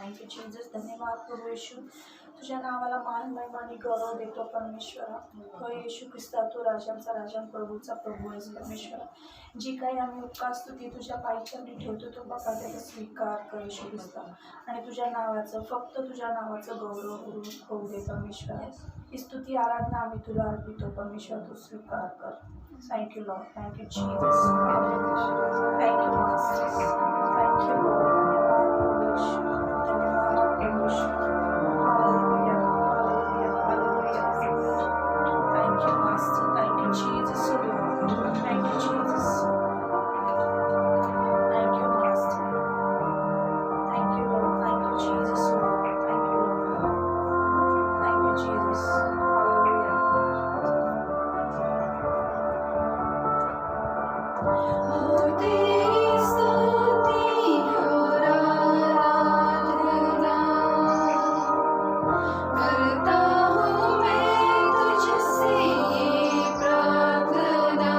Thank you Jesus. धन्यवाद प्रभू येशू. तुझ्या नावाला मान महिमा आणि गौरव देतो परमेश्वरा. हो येशू ख्रिस्ता, तू राजांचा राजा, प्रभूचा प्रभू आहेस परमेश्वरा. जी काही आम्ही उपकार स्तुती तुझ्या पायथ्याने ठेवतो तो बाबा त्याचा स्वीकार कर येशू ख्रिस्ता. आणि तुझ्या नावाचं, फक्त तुझ्या नावाचं गौरव होऊ दे परमेश्वरा. ही स्तुती आराधना आम्ही तुला अर्पितो परमेश्वर, तू स्वीकार कर. Thank you Lord. Thank you Jesus. Thank you master. Thank you Lord. धन्यवाद प्रभू येशू. धन्यवाद प्रभू येशू. Hallelujah. Hallelujah. Hallelujah. Thank you master. Thank you Jesus. Thank you Jesus. Thank you master. Thank you Lord. Thank you Jesus. Thank you Lord. Thank you Jesus. Hallelujah. हो तेरी स्तुति और आराधना करता हूँ मैं तुझसे ये प्रार्थना।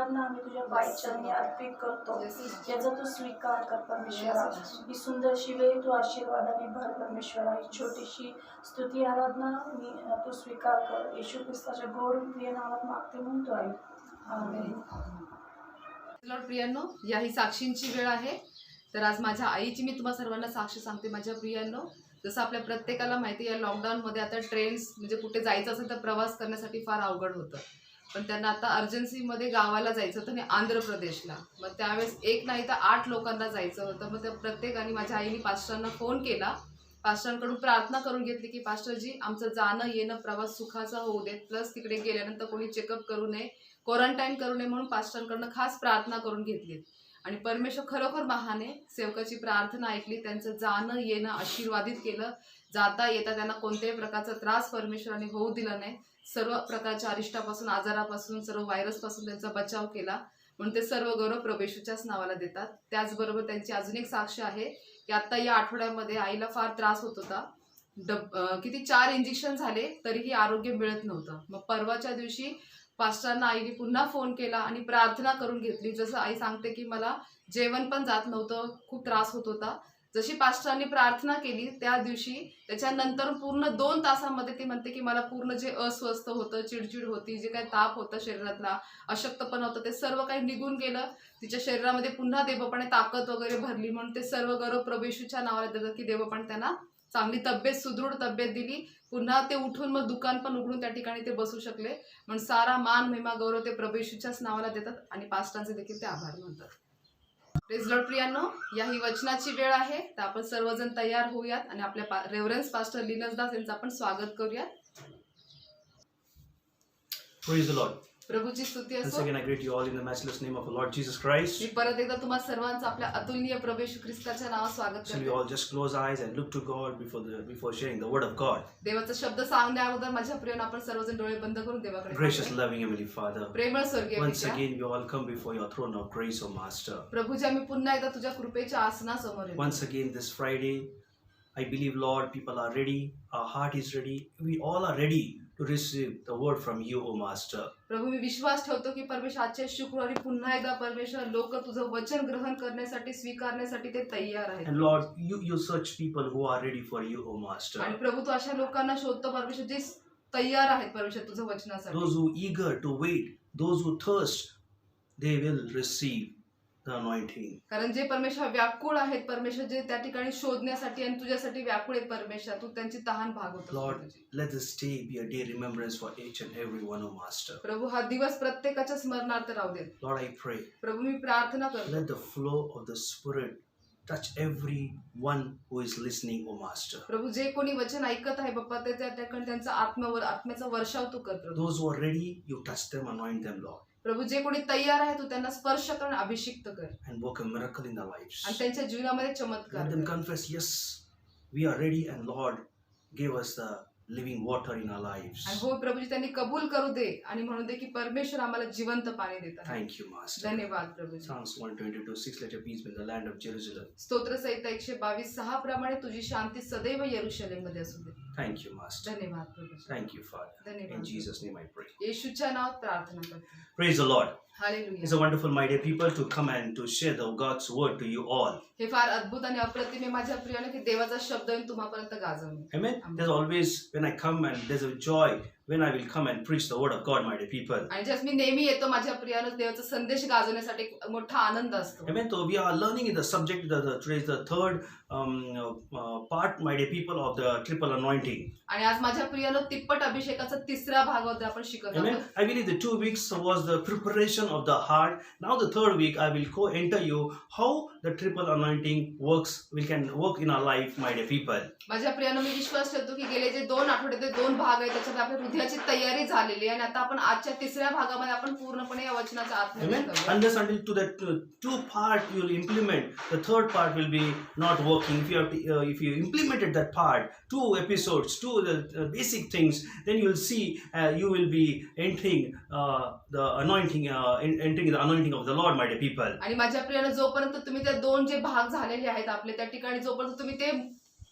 आराधना आम्ही तुझ्या पायचरणी अर्पित करतो. याचा तू स्वीकार कर परमेश्वरा. ही सुंदरशी वेळ तू आशीर्वादाने भर परमेश्वरा. ही छोटीशी स्तुती आराधना तू स्वीकार कर. येशू ख्रिस्ताच्या गोड प्रिय नावात मागते म्हणतो आहे. आमेन. लॉर्ड प्रियांनो, या ही साक्षींची वेळ आहे. तर आज माझ्या आईची मी तुम्हा सर्वांना साक्ष सांगते. माझ्या प्रियांनो, जसं आपल्या प्रत्येकाला माहिती आहे, या लॉकडाऊनमध्ये आता ट्रेन्स म्हणजे कुठे जायचं असेल तर प्रवास करण्यासाठी फार अवघड होतं. पण त्यांना आता अर्जन्सीमध्ये गावाला जायचं होतं आणि आंध्र प्रदेशला. मग त्यावेळेस एक नाही तर 8 लोकांना जायचं होतं. मग त्या प्रत्येकाने, माझ्या आईने पास्टरांना फोन केला, पास्टरांकडून प्रार्थना करून घेतली की पास्टरजी आमचं जाणं येणं प्रवास सुखाचा होऊ देत, प्लस तिकडे गेल्यानंतर कोणी चेकअप करू नये, क्वारंटाईन करू नये म्हणून पास्टरांकडनं खास प्रार्थना करून घेतली. आणि परमेश्वर खरोखर महान आहे. सेवकाची प्रार्थना ऐकली, त्यांचं जाणं येणं आशीर्वादित केलं. जाता येता त्यांना कोणत्याही प्रकारचा त्रास परमेश्वराने होऊ दिला नाही. सर्व प्रकारच्या अरिष्टापासून, आजारापासून, सर्व व्हायरसपासून त्यांचा बचाव केला. म्हणून ते सर्व गौरव प्रभू येशूच्याच नावाला देतात. त्याचबरोबर त्यांची अजून एक साक्ष आहे की आत्ता या आठवड्यामध्ये आईला फार त्रास होत होता. किती 4 इंजेक्शन झाले तरीही आरोग्य मिळत नव्हतं. मग परवाच्या दिवशी पास्टरांना आईने पुन्हा फोन केला आणि प्रार्थना करून घेतली. जसं आई सांगते की मला जेवण पण जात नव्हतं, खूप त्रास होत होता. जशी पास्टरांनी प्रार्थना केली त्या दिवशी, त्याच्यानंतर पूर्ण 2 तासामध्ये ती म्हणते की मला पूर्ण जे अस्वस्थ होतं, चिडचिड होती, जे काही ताप होतं शरीरातला, अशक्तपणा होतं, ते सर्व काही निघून गेलं. तिच्या शरीरामध्ये पुन्हा देवपणे ताकद वगैरे भरली. म्हणून ते सर्व गौरव प्रभू येशूच्या नावाला देतात की देवपणे त्यांना चांगली तब्येत, सुदृढ तब्येत दिली. पुन्हा ते उठून मग दुकान पण उघडून त्या ठिकाणी ते बसू शकले. म्हणून सारा मान, महिमा, गौरव ते प्रभू येशूच्याच नावाला देतात आणि पास्टरांचे देखील ते आभार मानतात. प्रेज लॉर्ड प्रियांनो, या ही वचनाची वेळ आहे. तर आपण सर्वजण तयार होऊयात आणि आपल्या रेव्हरन्स पास्टर लिनस दास यांचं आपण स्वागत करूयात. Praise the Lord. प्रभूची स्तुती Once असो. again, I greet you all in the matchless name of our Lord Jesus Christ. मी परत एकदा तुम्हा सर्वांचं आपल्या अतुलनीय प्रभू येशू ख्रिस्ताच्या नावात स्वागत Shall we करते. all just close our eyes and look to God before sharing the word of God? देवाचा शब्द सांगण्या अगोदर माझ्या प्रियानं आपण सर्वजण डोळे बंद करून देवाकडे Gracious, पाहूया. loving Heavenly Father, प्रेमळ स्वर्गीय once पित्या, again we all come before your throne of grace, O Master. Prabhuji आम्ही पुन्हा एकदा तुझ्या कृपेच्या आसनासमोर येतो. Once again this Friday, I believe, Lord, people are ready, our heart is ready, we all are ready to receive the word from you, O Master. प्रभू मी विश्वास ठेवतो की परमेश्वर आजच्या शुक्रवारी पुन्हा एकदा परमेश्वर लोक तुझं वचन ग्रहण करण्यासाठी, स्वीकारण्यासाठी ते तयार आहेत. And Lord, you search people who are ready for you, O Master. आणि प्रभू तू अशा लोकांना शोधतो परमेश्वर जे तयार आहेत परमेश्वर तुझं वचनासाठी. Those who eager to wait, those who thirst, they will receive the anointing. कारण जे परमेश्वर व्याकुळ आहेत परमेश्वर, जे त्या ठिकाणी शोधण्यासाठी आणि तुझ्यासाठी व्याकुळ आहेत परमेश्वर, तू त्यांची तहान भागवतो. Lord, let this day be a day remembrance for each and every one, O Master. प्रभू हा दिवस प्रत्येकाच्या स्मरणार्थ राहू दे. Lord, I pray, प्रभू मी प्रार्थना करतो, let the flow of the Spirit touch everyone who is listening, O Master. प्रभू जे कोणी वचन ऐकत आहे बाप्पा ते त्या ठिकाणी त्यांचा आत्म्याचा वर्षाव तू कर प्रभू. Those who are ready, you touch them, anoint them, Lord, प्रभू जे कोणी तयार आहे तू त्यांना स्पर्श कर, अभिषिक्त कर and work a miracle in their lives. आणि त्यांच्या जीवनामध्ये चमत्कार Let them कर. confess, yes, we are ready, and Lord, give us the living water in our lives. आणि हो प्रभूजी त्यांनी कबूल करू दे आणि म्हणू दे की परमेश्वर आम्हाला जिवंत पाणी देतात. Thank you, Master. धन्यवाद Prabhuji. Psalms 122:6, let your peace be in the land of Jerusalem. स्तोत्र संहिता 122:6 प्रमाणे तुझी शांती सदैव यरूशलेम मध्ये असू दे. Thank you, Master. धन्यवाद Prabhuji. Thank you, Father. In धन्यवाद. Jesus' name I pray. येशूच्या नावात प्रार्थना करतो. Praise the Lord. It's hallelujah. a wonderful, my dear people, to come and to share the God's word to you all. हे फार अद्भुत आणि अप्रतिम आहे माझ्या प्रियाने की देवाचा शब्द येऊन तुम्हापर्यंत गाजवणे. Amen. Amen. There's always, when I come, and there's a joy when I will come and preach the word of God, my dear people. आणि जस मी नेहमी येतो माझ्या प्रियानं देवाचा संदेश गाजवण्यासाठी एक मोठा आनंद असतो. Amen. So we are learning in the subject, today is the third part, my dear people, of the triple anointing. आणि आज माझ्या प्रियानं तिप्पट अभिषेकाचा 3रा भाग होता आपण शिकत Amen. आहोत. I believe the 2 weeks was the preparation of the heart. Now the 3rd week I will enter you how the triple anointing works. We can work in our life, my dear people. माझ्या प्रियानं मी विश्वास ठेवतो की गेले जे 2 आठवडे ते 2 भाग आहेत त्याच्यात आपल्या हृदयाची तयारी झालेली आहे आणि आता आपण आजच्या 3ऱ्या भागामध्ये आपण पूर्णपणे या वचनाचा आत्मसात Amen. करूया. Unless until to that 2 part you will implement, the 3rd part will be not working. If you implemented that part, 2 episodes, 2 basic things, then you will see you will be entering the anointing, entering the anointing of the Lord, my dear people. आणि माझ्या प्रियानं जोपर्यंत तुम्ही त्या 2 जे भाग झालेले आहेत आपले त्या ठिकाणी जोपर्यंत तुम्ही ते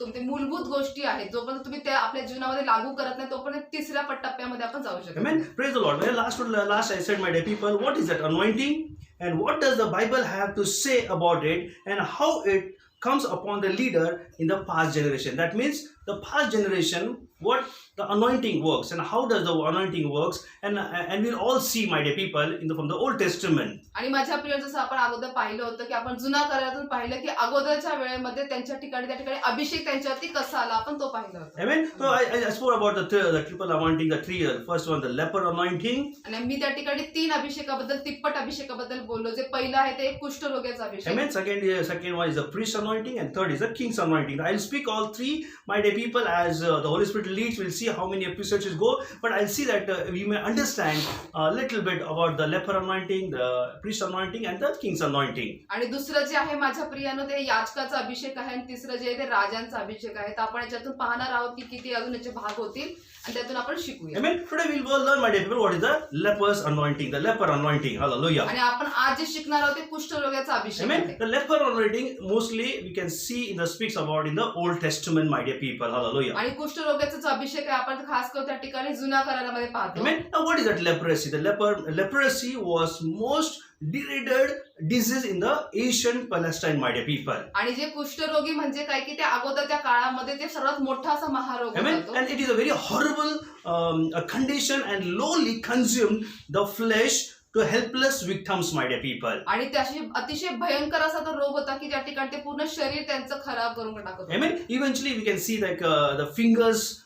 तुमचे मूलभूत गोष्टी आहेत जोपर्यंत तुम्ही त्या आपल्या जीवनामध्ये लागू करत नाही तोपर्यंत तिसऱ्या टप्प्यामध्ये आपण जाऊ शकतो. Amen. Praise the Lord. Well, last I said, my dear people, what is that anointing? And what does the Bible have to say about it? And how it comes upon the leader in the past generation? That means the past generation, what the anointing works and how does the anointing works, and we'll all see, my dear people, from the Old Testament. आणि माझ्या प्रिय जसं आपण अगोदर पाहिलं होतं की आपण जुना करारातून पाहिलं की अगोदरच्या वेळेमध्ये त्यांच्या ठिकाणी त्या ठिकाणी अभिषेक त्यांच्यावरती कसा आला आपण तो पाहिलं होतं. Amen. So I spoke about the triple anointing, the three. First one, the leper anointing. आणि मी त्या ठिकाणी 3 अभिषेकाबद्दल तिप्पट अभिषेकाबद्दल बोललो. जे पहिलं आहे ते कुष्ठरोग्याचा अभिषेक. Amen. Second one is the priest anointing, and third is the king's anointing. I'll speak all three, my dear people, as the Holy Spirit leads. We'll see how many episodes go, but I'll see that we may understand a little bit about the leper anointing, the priest anointing, and the king's anointing. आणि दुसरं जे आहे माझ्या प्रियानं ते याजकाचा अभिषेक आहे आणि तिसरं जे आहे ते राजांचा अभिषेक आहे. तर आपण याच्यातून पाहणार आहोत की किती अजून याचे भाग होतील आणि त्यातून आपण शिकूया. Amen. Today we'll learn, my dear people, what is the leper's anointing, the leper anointing. Hallelujah. आणि आपण आज जे शिकणार आहोत ते कुष्ठरोग्याचा अभिषेक Amen. आहे. The leper anointing mostly we can see in the speaks about in the Old Testament, my dear people. Hallelujah. आणि कुष्ठरोग्याचा जो अभिषेक आहे आपण खास करून त्या ठिकाणी जुन्या करारामध्ये पाहतो. Amen. Now, what is that leprosy? The leprosy was most derided disease in the ancient Palestine, my dear people. आणि जे कुष्ठरोगी म्हणजे काय की त्या अगोदरच्या काळामध्ये ते सर्वात मोठा असा महारोग Amen. होता. And it is a very horrible a condition, and lowly consumed the flesh to helpless victims, my dear people. आणि त्याशी अतिशय भयंकर असा तो रोग होता की ज्या ठिकाणी ते पूर्ण शरीर त्यांचं खराब करून टाकत होतं. Amen. Eventually, we can see like the fingers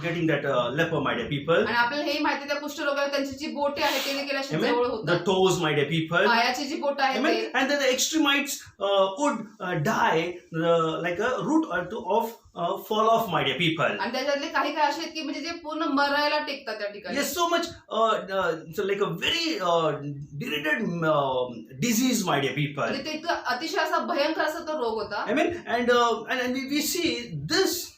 getting that leper, my dear people. आणि आपल्याला हे माहिती त्या कुष्ठरोगावर त्यांची जी बोटे आहेत ते देखील अशी Amen. जवळ The होतात. toes, my dear people. पायाची जी बोट आहे Amen. ते And then the extremites would die like a root or two of fall off, my dear people. आणि त्याच्यातले काही काही असे आहेत की म्हणजे जे पूर्ण मरायला टेकतात त्या ठिकाणी. Yes, so much so like a very derided disease, my dear people. म्हणजे ते इतकं अतिशय असा भयंकर असा तो रोग होता. Amen. And we see this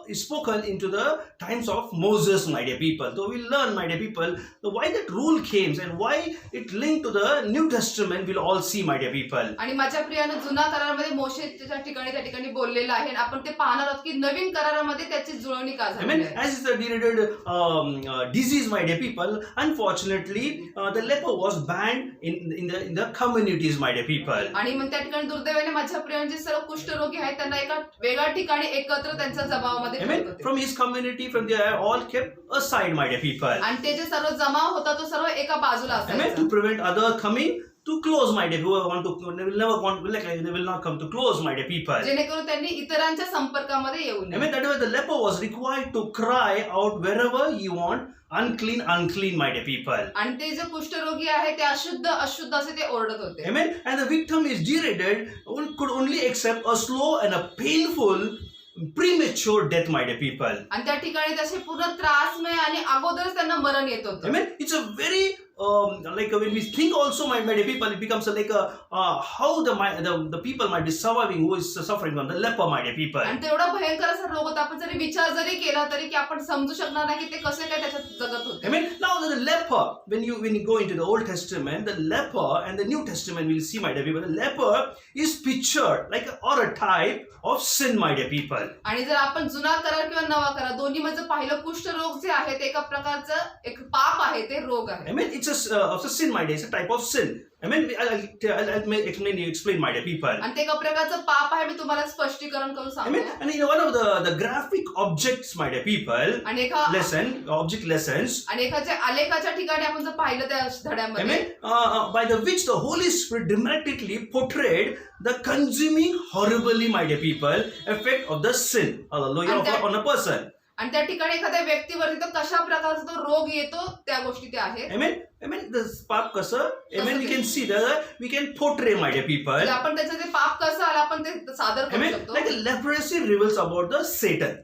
is spoken into the times of Moses, my dear people. So we learn, my dear people, why that rule came and why it linked to the New Testament. We'll all see, my dear people. आणि माझ्या प्रियानं जुना करारामध्ये मोशेच्या ठिकाणी त्या ठिकाणी बोललेलं आहे आणि आपण ते पाहणार आहोत की नवीन करारामध्ये त्याची जुळवणी का झाली Amen. आहे. As it's a derided disease, my dear people, unfortunately, the leper was banned in the communities, my dear people. आणि मग त्या ठिकाणी दुर्दैवाने माझ्या प्रियानं जे सर्व कुष्ठरोगी आहेत त्यांना एका वेगळ्या ठिकाणी एकत्र त्यांच्या जमावामध्ये ठेवत Amen. होते. From his community, from they are all kept aside, my dear people. आणि ते जे सर्व जमाव होता तो सर्व एका बाजूला Amen. असायचा. To prevent other coming too close, my dear. Who want to, they will never want, they will not come too close, my dear people. जेणेकरून त्यांनी इतरांच्या संपर्कामध्ये येऊ नये. Amen. That way, the leper was required to cry out wherever you want, unclean, unclean, my dear people. आणि ते जे कुष्ठरोगी आहे ते अशुद्ध असे ते ओरडत होते. Amen. And the victim is derided, could only accept a slow and a painful premature death, my dear people. आणि त्या ठिकाणी त्याचे पूर्ण त्रासमय आणि अगोदरच त्यांना मरण येत होतं. Amen. It's a very like when we think also, my dear people, it becomes like how the people might be surviving who is suffering from the leper, my dear people. आणि तेवढा भयंकर असा रोग होता आपण जरी विचार जरी केला तरी की आपण समजू शकणार नाही की ते कसे काय त्याच्यात जगत होते. Amen. Now the leper, when you go into the Old Testament, the leper and the New Testament, we'll see, my dear people, the leper is pictured like or a type of sin, my dear people. आणि जर आपण जुना करार किंवा नवा करार दोन्ही मध्ये पाहिलं कुष्ठरोग जे आहे ते एका प्रकारचं एक पाप आहे ते रोग आहे. Amen. It's a sin, my dear. It's a type of sin. Amen. I'll explain, my dear people. आणि ते एका प्रकारचं पाप आहे मी तुम्हाला स्पष्टीकरण करून Amen. सांगतो. And one of the graphic objects, my dear people, आणि एका object lessons. आणि एखाद्या आलेखाच्या ठिकाणी आपण जर पाहिलं त्या धड्यामध्ये Amen. By the which the Holy Spirit dramatically portrayed the consuming horribly, my dear people, effect of the sin, hallelujah, on a person. आणि त्या ठिकाणी एखाद्या व्यक्तीवरती तो कशा प्रकारचा तो रोग येतो त्या गोष्टी त्या आहेत. Amen. Amen. The पाप कसं? Amen. We can see that we can portray, my dear people. म्हणजे आपण त्याचं ते पाप कसं आलं आपण ते सादर करू Amen. शकतो. Like a leprosy reveals about the Satan.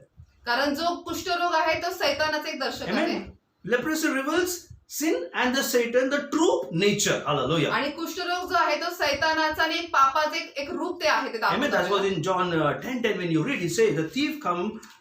कारण जो कुष्ठरोग आहे तो सैतानाचा एक दर्शक आहे. Amen. Leprosy reveals sin and the Satan, the true nature. Hallelujah. आणि कुष्ठरोग जो आहे तो सैतानाचं आणि एक पापाचं एक रूप ते आहे ते Amen. That was दाखवतात. in John 10:10 when you read, it says, the thief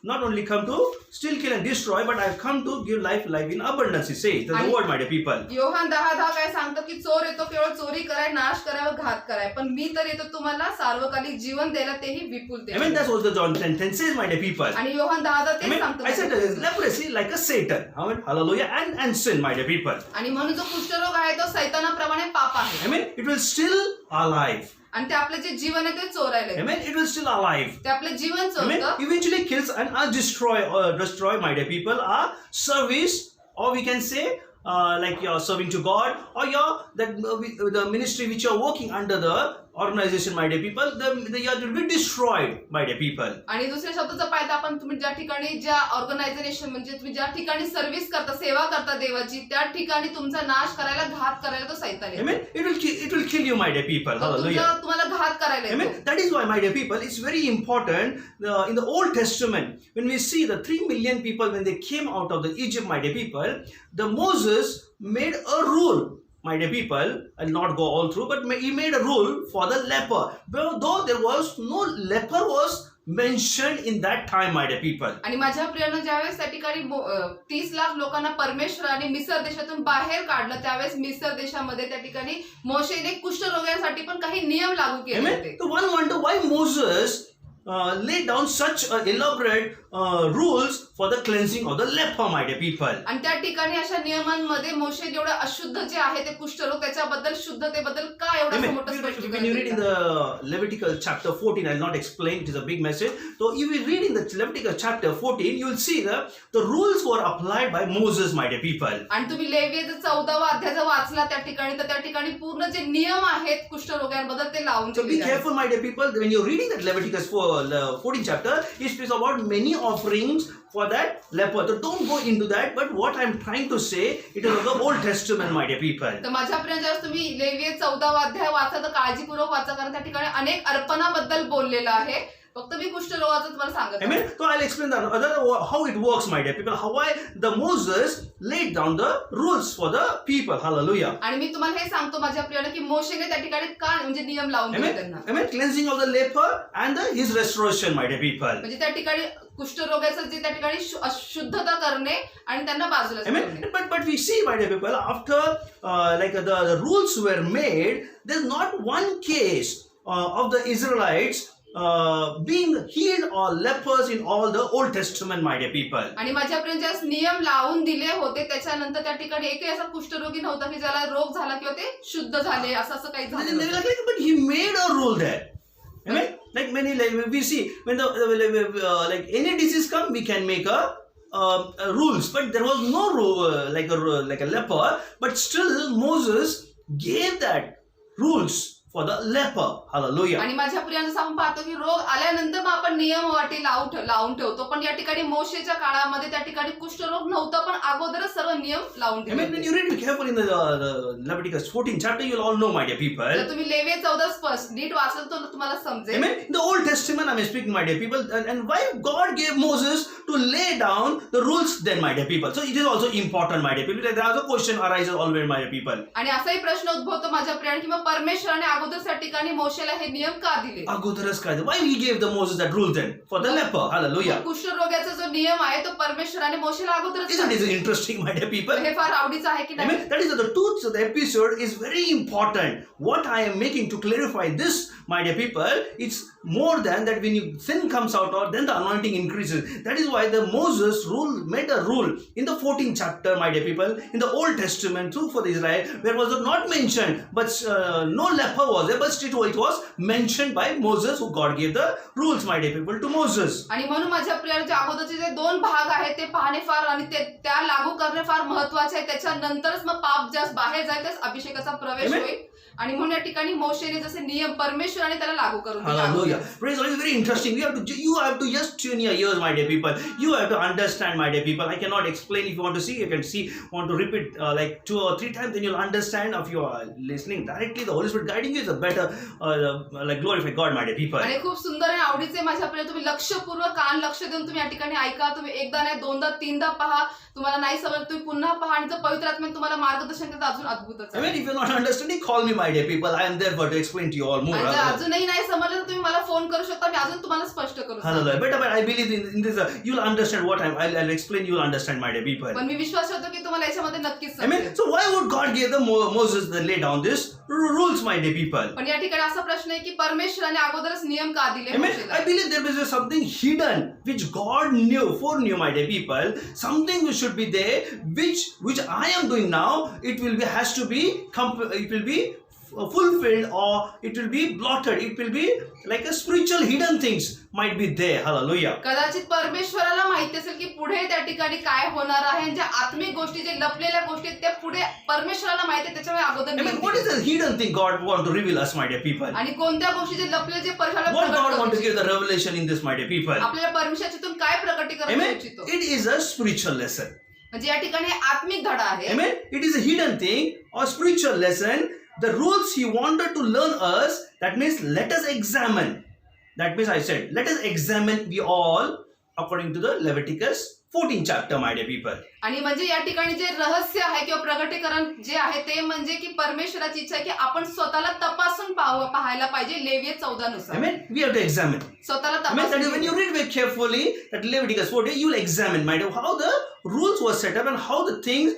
not only come to steal, kill and destroy, but I've come to give life in abundance, he says. That's the word, my dear people. Yohan 10:10 काय सांगतो की चोर येतो केवळ चोरी कराय, नाश कराय व घात कराय, पण मी तर येतो तुम्हाला सार्वकालिक जीवन द्यायला, तेही विपुलतेने. Amen. That's what the John 10:10 says, my dear people. आणि योहान 10:10 तेच Amen. सांगतो. I said leprosy like a Satan. Amen. Hallelujah. And sin, my dear people. आणि म्हणून जो कुष्ठरोग आहे तो सैतानाप्रमाणे पाप आहे. Amen. It will still alive. आणि ते आपले जे जीवन आहे ते चोरायला येतं. Amen. It will still alive. ते आपले जीवन Amen. चोरतं. Eventually kills and destroy, my dear people, our service, or we can say, like you're serving to God, or the ministry which you're working under the organization, my dear people, the year will be destroyed, my dear people. आणि दुसऱ्या शब्दाचा फायदा आपण तुम्ही ज्या ठिकाणी ज्या organisation म्हणजे तुम्ही ज्या ठिकाणी सर्व्हिस करता, सेवा करता देवाची, त्या ठिकाणी तुमचा नाश करायला, घात करायला तो सैतान येतो. Amen. It will kill you, my dear people. Hallelujah. तुम्हाला घात करायला येतो. Amen. That is why, my dear people, it's very important in the Old Testament when we see the 3 million people when they came out of the Egypt, my dear people, the Moses made a rule. My dear people, I'll not go all through, but he made a rule for the leper. Though there was no leper was mentioned in that time, my dear people. आणि माझ्या प्रियानं ज्यावेळेस त्या ठिकाणी 30 लाख लोकांना परमेश्वराने मिस्र देशातून बाहेर काढलं, त्यावेळेस मिस्र देशामध्ये त्या ठिकाणी मोशेने कुष्ठरोग्यांसाठी पण काही नियम लागू केले Amen. होते. So one wonder why Moses laid down such elaborate rules for the cleansing of the leper, my dear people. आणि त्या ठिकाणी अशा नियमांमध्ये मोशे जेवढं अशुद्ध जे आहे ते कुष्ठरोग त्याच्याबद्दल शुद्धतेबद्दल का एवढं Amen. मोठं When you स्पष्टीकरण read in दिलं? the Levitical chapter 14, I'll not explain, it is a big message. So if you read in the Levitical chapter 14, you will see the rules were applied by Moses, my dear people. आणि तुम्ही लेवीय 14वा अध्याय जर वाचला त्या ठिकाणी, तर त्या ठिकाणी पूर्ण जे नियम आहेत कुष्ठरोग्यांबद्दल ते लावून So be ठेवलेले आहेत. careful, my dear people, when you're reading that Leviticus 14 chapter, it speaks about many offerings for that leper. So don't go into that, but what I'm trying to say, it is of the Old Testament, my dear people. तर माझ्या प्रिय ज्यावेळेस तुम्ही लेवीय 14वा अध्याय वाचा तर काळजीपूर्वक वाचा, कारण त्या ठिकाणी अनेक अर्पणाबद्दल बोललेलं आहे. फक्त मी कुष्ठरोगाचं तुम्हाला सांगत आहे. Amen. So I'll explain how it works, my dear people. Why the Moses laid down the rules for the people. Hallelujah. आणि मी तुम्हाला हे सांगतो माझ्या प्रियानं की मोशेने त्या ठिकाणी का म्हणजे नियम लावून दिले Amen. त्यांना. Amen. Cleansing of the leper and his restoration, my dear people. म्हणजे त्या ठिकाणी कुष्ठरोगाचं जे त्या ठिकाणी शुद्धता करणे आणि त्यांना बाजूला Amen. ठेवणे. But we see, my dear people, after the rules were made, there's not one case of the Israelites being healed or lepers in all the Old Testament, my dear people. आणि माझ्या प्रियांच्या नियम लावून दिले होते, त्याच्यानंतर त्या ठिकाणी एकही असा कुष्ठरोगी नव्हता की ज्याला रोग झाला किंवा ते शुद्ध झाले असं काही झालं They were नव्हतं. like, but he made a rule there. Amen. Like many, like we see when like any disease come, we can make a rules, but there was no rule like a leper. But still Moses gave that rules for the leper. Hallelujah. आणि माझ्या प्रियांचं आपण पाहतो की रोग आल्यानंतर मग आपण नियम वाटी लावून ठेवतो, पण या ठिकाणी मोशेच्या काळामध्ये त्या ठिकाणी कुष्ठरोग नव्हता, पण अगोदरच सर्व नियम लावून I mean, when ठेवले. you read it carefully in the Leviticus 14 chapter, you'll all know, my dear people. जर तुम्ही लेवीय 14 स्पष्ट नीट वाचलं तर तुम्हाला समजेल. Amen. In the Old Testament, I'm speaking, my dear people, and why God gave Moses to lay down the rules then, my dear people. So it is also important, my dear people. There is a question arises always, my dear people. आणि असाही प्रश्न उद्भवतो माझ्या प्रियाने की मग परमेश्वराने अगोदर त्या ठिकाणी मोशेला हे नियम का दिले? Agodaras Kai. Why he gave the Moses that rule then for the leper? Hallelujah. कुष्ठरोगाचा जो नियम आहे तो परमेश्वराने मोशेला अगोदरच Isn't दिला. it interesting, my dear people? हे फार आवडीचं आहे की नाही? Amen. That is the truth of the episode is very important. What I am making to clarify this, my dear people, it's more than that when sin comes out or then the anointing increases. That is why the Moses made a rule in the 14th chapter, my dear people, in the Old Testament too for the Israel, where was not mentioned, but no leper was there, but still it was mentioned by Moses, who God gave the rules, my dear people, to Moses. आणि म्हणून माझ्या प्रियाच्या अगोदरचे जे 2 भाग आहेत ते पाहणे फार आणि त्या लागू करणे फार महत्वाचे आहे. त्याच्यानंतरच मग पाप जास्त बाहेर जाईल, त्यास अभिषेकाचा प्रवेश Amen. होईल. आणि म्हणून या ठिकाणी मोशेने जसे नियम परमेश्वराने त्याला लागू करून दिले. Hallelujah. Praise God. It's very interesting. You have to just tune your ears, my dear people. You have to understand, my dear people. I cannot explain. If you want to see, you can see. Want to repeat like 2 or 3 times, then you'll understand. If you are listening directly, the Holy Spirit guiding you is a better, like glorify God, my dear people. आणि खूप सुंदर आणि आवडीचे माझ्या प्रिय तुम्ही लक्षपूर्वक लक्ष देऊन तुम्ही या ठिकाणी ऐका. तुम्ही एकदा नाही 2दा 3दा पहा. तुम्हाला नाही समजलं तुम्ही पुन्हा पहा आणि जर पवित्र आत्म्याने तुम्हाला मार्गदर्शन करता अजून अद्भुतच I आहे. mean, if you're not understanding, call me, my dear people, I am there for to explain to you all more. आणि जर Hallelujah. अजूनही नाही समजलं तर तुम्ही मला फोन करू शकता, मी अजून तुम्हाला स्पष्ट करू शकतो. Hallelujah. But I believe in this, you'll understand what I'll explain, you'll understand, my dear people. पण मी विश्वास ठेवतो की तुम्हाला याच्यामध्ये नक्कीच Amen. समजेल. So why would God give the Moses the lay down this rules, my dear people? पण या ठिकाणी असा प्रश्न आहे की परमेश्वराने अगोदरच नियम का दिले Amen. मोशेला? I believe there was something hidden which God foreknew, my dear people. Something which should be there, which I am doing now. It will be fulfilled, or it will be blotted. It will be like a spiritual hidden things might be there. Hallelujah. कदाचित परमेश्वराला माहिती असेल की पुढे त्या ठिकाणी काय होणार आहे, आणि ज्या आत्मिक गोष्टी, जे लपलेल्या गोष्टी आहेत, त्या पुढे परमेश्वराला माहिती आहे, त्याच्यामुळे अगोदर I mean, नियम what is दिले. the hidden thing God want to reveal us, my dear people? आणि कोणत्या गोष्टी जे लपले, जे परमेश्वराला What God want to प्रकट give the revelation in this, my dear people? आपल्याला परमेश्वराच्यातून काय प्रकटीकरण Amen. इच्छितो? It is a spiritual lesson. म्हणजे या ठिकाणी हे आत्मिक धडा आहे. Amen. It is a hidden thing or spiritual lesson. The rules He wanted to learn us. That means let us examine. That means I said, let us examine we all according to the Leviticus 14 chapter, my dear people. आणि म्हणजे या ठिकाणी जे रहस्य आहे किंवा प्रकटीकरण जे आहे ते म्हणजे की परमेश्वराची इच्छा आहे की आपण स्वतःला तपासून पाहायला पाहिजे लेविय 14 नुसार. Amen. We have to examine. स्वतःला Amen. That is when you तपासून read very carefully that Leviticus 14, you will examine, my dear, how the rules were set up and how the things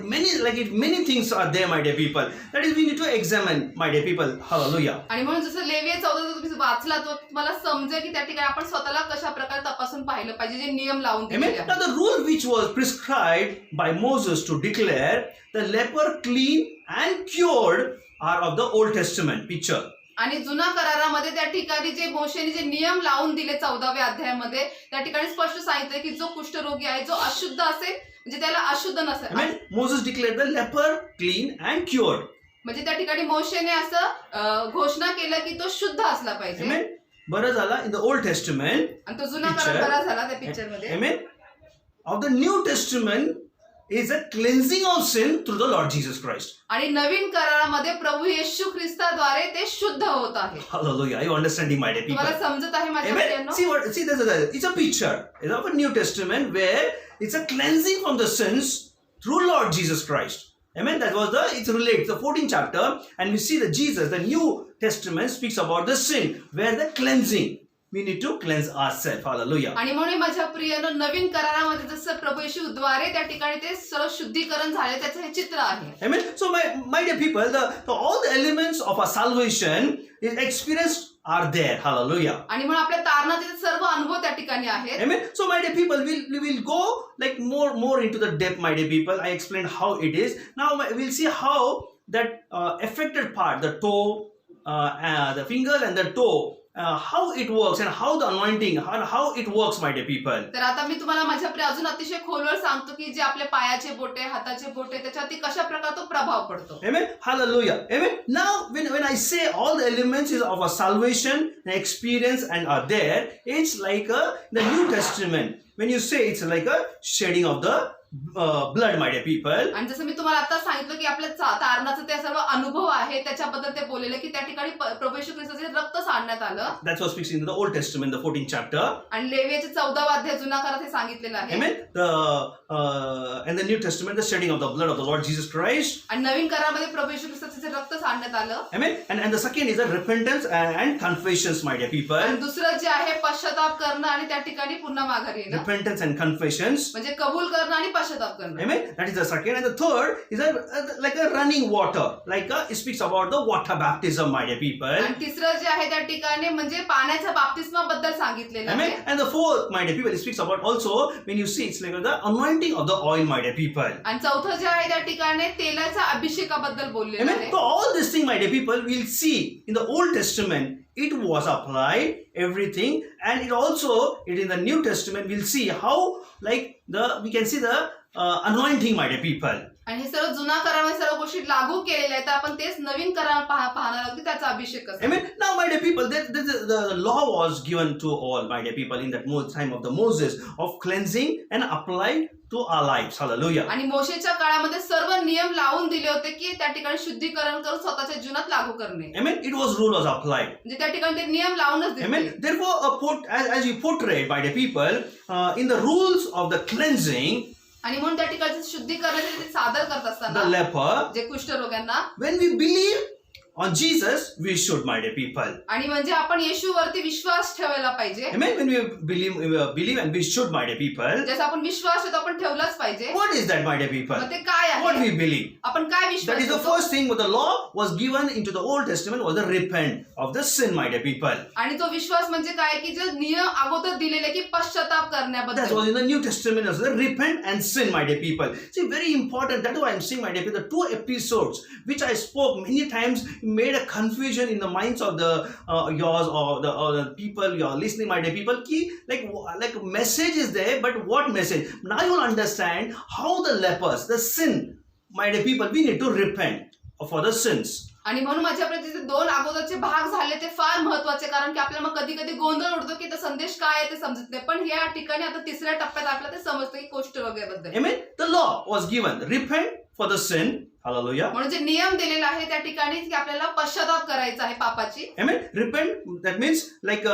many things are there, my dear people. That is we need to examine, my dear people. Hallelujah. आणि म्हणून जसं लेविय 14 तुम्ही वाचला तो तुम्हाला समजेल की त्या ठिकाणी आपण स्वतःला कशा प्रकारे तपासून पाहिलं पाहिजे, जे नियम लावून दिलेले Amen. Now आहेत. the rule which was prescribed by Moses to declare the leper clean and cured are of the Old Testament picture. आणि जुना करारामध्ये त्या ठिकाणी जे मोशेने जे नियम लावून दिले 14व्या अध्यायामध्ये, त्या ठिकाणी स्पष्ट सांगितलं की जो कुष्ठरोगी आहे, जो अशुद्ध असेल, म्हणजे त्याला अशुद्ध नसेल. Amen. Moses declared the leper clean and cured. म्हणजे त्या ठिकाणी मोशेने असं घोषणा केलं की तो शुद्ध असला पाहिजे. Amen. बरं झाला in the Old Testament. आणि तो जुना Picture. करार बरा झाला त्या पिक्चर मध्ये. Amen. Of the New Testament is a cleansing of sin through the Lord Jesus Christ. आणि नवीन करारामध्ये प्रभू येशू ख्रिस्ताद्वारे ते शुद्ध होत आहे. Hallelujah. Are you understanding, my dear people? तुम्हाला समजत आहे माझ्या Amen. प्रियांनो? See, it's a picture. It's of a New Testament where it's a cleansing from the sins through Lord Jesus Christ. Amen. It's related, the 14th chapter, and we see that Jesus, the New Testament speaks about the sin, where the cleansing. We need to cleanse ourselves. Hallelujah. आणि म्हणून माझ्या प्रियानो नवीन करारामध्ये जसं प्रभू येशूद्वारे त्या ठिकाणी ते सर्व शुद्धीकरण झाले, त्याचं हे चित्र आहे. Amen. So my dear people, all the elements of our salvation is experienced are there. Hallelujah. आणि म्हणून आपल्या तारणाचे सर्व अनुभव त्या ठिकाणी आहेत. Amen. So my dear people, we will go like more into the depth, my dear people. I explained how it is. Now we'll see how that affected part, the toe, the fingers and the toe, how it works and how the anointing, how it works, my dear people. तर आता मी तुम्हाला माझ्या अजून अतिशय खोलवर सांगतो की जे आपल्या पायाचे बोटे, हाताचे बोटे, त्याच्यावरती कशा प्रकारे तो प्रभाव पडतो. Amen. Hallelujah. Amen. Now when I say all the elements is of a salvation and experience and are there, it's like the New Testament. When you say it's like a shedding of the blood, my dear people. आणि जसं मी तुम्हाला आता सांगितलं की आपल्या तारणाचे ते सर्व अनुभव आहे, त्याच्याबद्दल ते बोललेले की त्या ठिकाणी प्रभू येशू ख्रिस्ताचे रक्त सांडण्यात आलं. That's what speaks in the Old Testament, the 14th chapter. आणि लेवियाचे 14वा अध्याय जुना करारात हे सांगितलेलं आहे. Amen. And the New Testament, the shedding of the blood of the Lord Jesus Christ. आणि नवीन करारामध्ये प्रभू येशू ख्रिस्ताचे रक्त सांडण्यात आलं. Amen. And the second is the repentance and confessions, my dear people. आणि दुसरं जे आहे पश्चाताप करणं आणि त्या ठिकाणी पुन्हा माघारी येणं. Repentance and confessions. म्हणजे कबूल करणं आणि पश्चाताप करणं. Amen. That is the second. And the third is like a running water. It speaks about the water baptism, my dear people. आणि तिसरं जे आहे त्या ठिकाणी म्हणजे पाण्याच्या बाप्तिस्माबद्दल सांगितलेलं Amen. आहे. And the fourth, my dear people, it speaks about also when you see it's like the anointing of the oil, my dear people. आणि चौथं जे आहे त्या ठिकाणी तेलाच्या अभिषेकाबद्दल बोललेलं Amen. आहे. So all this thing, my dear people, we'll see in the Old Testament. It was applied everything, and it also in the New Testament we'll see how we can see the anointing, my dear people. आणि हे सर्व जुना करारामध्ये सर्व गोष्टी लागू केलेल्या आहेत. आपण तेच नवीन करार पाहणार आहोत की त्याचा अभिषेक कसा. Amen. Now, my dear people, the law was given to all, my dear people, in that time of the Moses of cleansing and applied to our lives. Hallelujah. आणि मोशेच्या काळामध्ये सर्व नियम लावून दिले होते की त्या ठिकाणी शुद्धीकरण करून स्वतःच्या जीवनात लागू करणे. Amen. It was rule was applied. म्हणजे त्या ठिकाणी ते नियम लावूनच दिले. Amen. Therefore, as we portrayed, my dear people, in the rules of the cleansing, आणि म्हणून त्या ठिकाणी शुद्धीकरणाचे ते सादर करत the असताना leper, J कुष्ठरोग्यांना, when we believe on Jesus, we should, my dear people. आणि म्हणजे आपण येशूवरती विश्वास ठेवायला पाहिजे. Amen. When we believe and we should, my dear people. जसं आपण विश्वास ठेवतो आपण ठेवलाच पाहिजे. What is that, my dear people? मग ते काय What आहे, we believe. आपण काय That विश्वास is the ठेवतो. first thing what the law was given into the Old Testament was the repent of the sin, my dear people. आणि तो विश्वास म्हणजे काय की जे नियम अगोदर दिलेले की पश्चाताप That करण्याबद्दल. was in the New Testament also, the repent and sin, my dear people. See, very important. That is why I am saying, my dear people, the 2 episodes which I spoke many times made a confusion in the minds of the yours or the people you are listening, my dear people. Ki, like message is there, but what message? Now you will understand how the lepers, the sin, my dear people, we need to repent for the sins. आणि म्हणून माझ्याकडे तिथे 2 अगोदरचे भाग झाले ते फार महत्वाचे, कारण की आपल्याला मग कधी कधी गोंधळ उडतो की तो संदेश काय आहे ते समजत नाही. पण या ठिकाणी आता 3ऱ्या टप्प्यात आपल्याला ते समजतं की कुष्ठरोग्याबद्दल. Amen. The law was given, repent for the sin. Hallelujah. म्हणून जे नियम दिलेला आहे त्या ठिकाणी की आपल्याला पश्चाताप करायचा आहे पापाची. Amen. Repent, that means like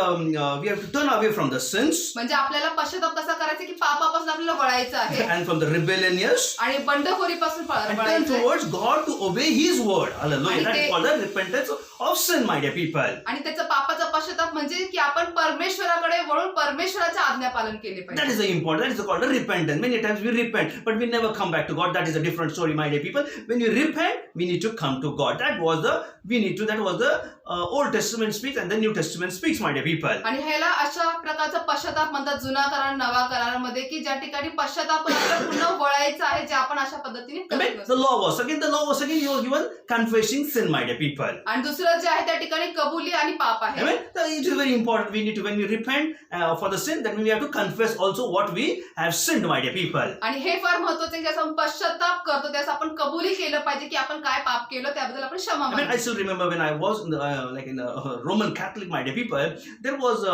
we have to turn away from the sins म्हणजे आपल्याला पश्चाताप कसा करायचा की पापापासून आपल्याला वळायचं आहे and from the rebellion, yes. आणि बंडखोरीपासून And turn वळायचं आहे. towards God to obey His word. Hallelujah. आणि That's ते- called the repentance of sin, my dear people. आणि त्याचा पापाचा पश्चाताप म्हणजे की आपण परमेश्वराकडे वळून परमेश्वराच्या आज्ञा पालन केले That पाहिजे. is the important. That is called the repentance. Many times we repent, but we never come back to God. That is a different story, my dear people. When you repent, we need to come to God. That was the Old Testament speaks and the New Testament speaks, my dear people. आणि ह्याला अशा प्रकारचा पश्चाताप म्हणतात जुना करार नवा करारामध्ये की ज्या ठिकाणी पश्चाताप आपल्याला पुन्हा वळायचं आहे, जे आपण अशा पद्धतीने Amen. करत The असतो. law was again. He was given confessing sin, my dear people. आणि दुसरं जे आहे त्या ठिकाणी कबुली आणि पाप आहे. Amen. So it is very important. We need to, when we repent for the sin, that means we have to confess also what we have sinned, my dear people. आणि हे फार महत्वाचं आहे की जसं आपण पश्चाताप करतो त्यास आपण कबुली केलं पाहिजे की आपण काय पाप केलं त्याबद्दल आपण क्षमा I mean, I मागावी. still remember when I was in the Roman Catholic, my dear people, there was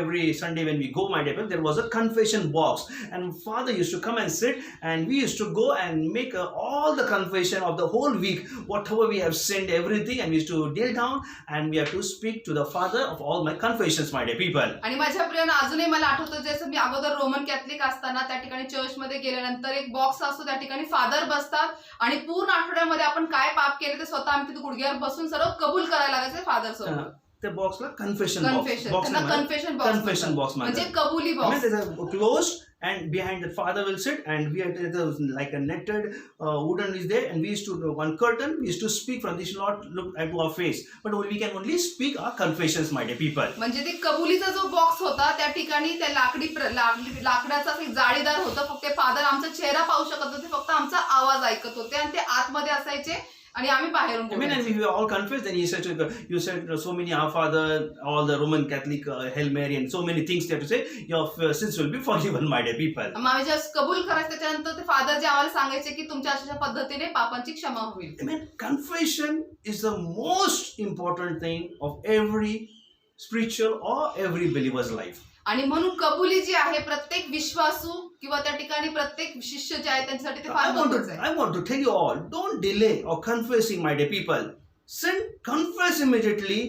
every Sunday when we go, my dear people, there was a confession box, and Father used to come and sit, and we used to go and make all the confession of the whole week, whatever we have sinned, everything, and we used to kneel down, and we have to speak to the Father of all my confessions, my dear people. आणि माझ्या प्रियानं अजूनही मला आठवतं जसं मी अगोदर Roman Catholic असताना त्या ठिकाणी चर्चमध्ये गेल्यानंतर एक बॉक्स असतो, त्या ठिकाणी फादर बसतात आणि पूर्ण आठवड्यामध्ये आपण काय पाप केले ते स्वतः आम्ही तिथे गुडघ्यावर बसून सर्व कबूल करायला लागायचे फादर सोबत. The box la confession confession box त्यांना कन्फेशन बॉक्स confession box म्हणजे म्हणतात. कबुली I mean, box. there's a closed, and behind the father will sit, and we had like a netted wooden is there, and we used to one curtain. We used to speak from this, not look at our face, but we can only speak our confessions, my dear people. म्हणजे ते कबुलीचा जो box होता त्या ठिकाणी त्या लाकडाचा एक जाळीदार होतं. फक्त फादर आमचा चेहरा पाहू शकत होते, फक्त आमचा आवाज ऐकत होते आणि ते आतमध्ये असायचे आणि आम्ही बाहेरून I mean, and बोलायचो. we were all confessed. Then you said so many Our Father, all the Roman Catholic Hail Mary, and so many things they have to say. Your sins will be forgiven, my dear people. मग आम्ही जेव्हा कबूल करायचं त्याच्यानंतर ते father जे आम्हाला सांगायचे की तुमच्या अशा पद्धतीने पापांची क्षमा होईल. I mean, confession is the most important thing of every spiritual or every believer's life. आणि म्हणून कबुली जी आहे प्रत्येक विश्वासू किंवा त्या ठिकाणी प्रत्येक शिष्य जे आहे त्यांच्यासाठी ते फार महत्त्वाचं आहे. I want to tell you all, don't delay or confessing, my dear people. Sin, confess immediately.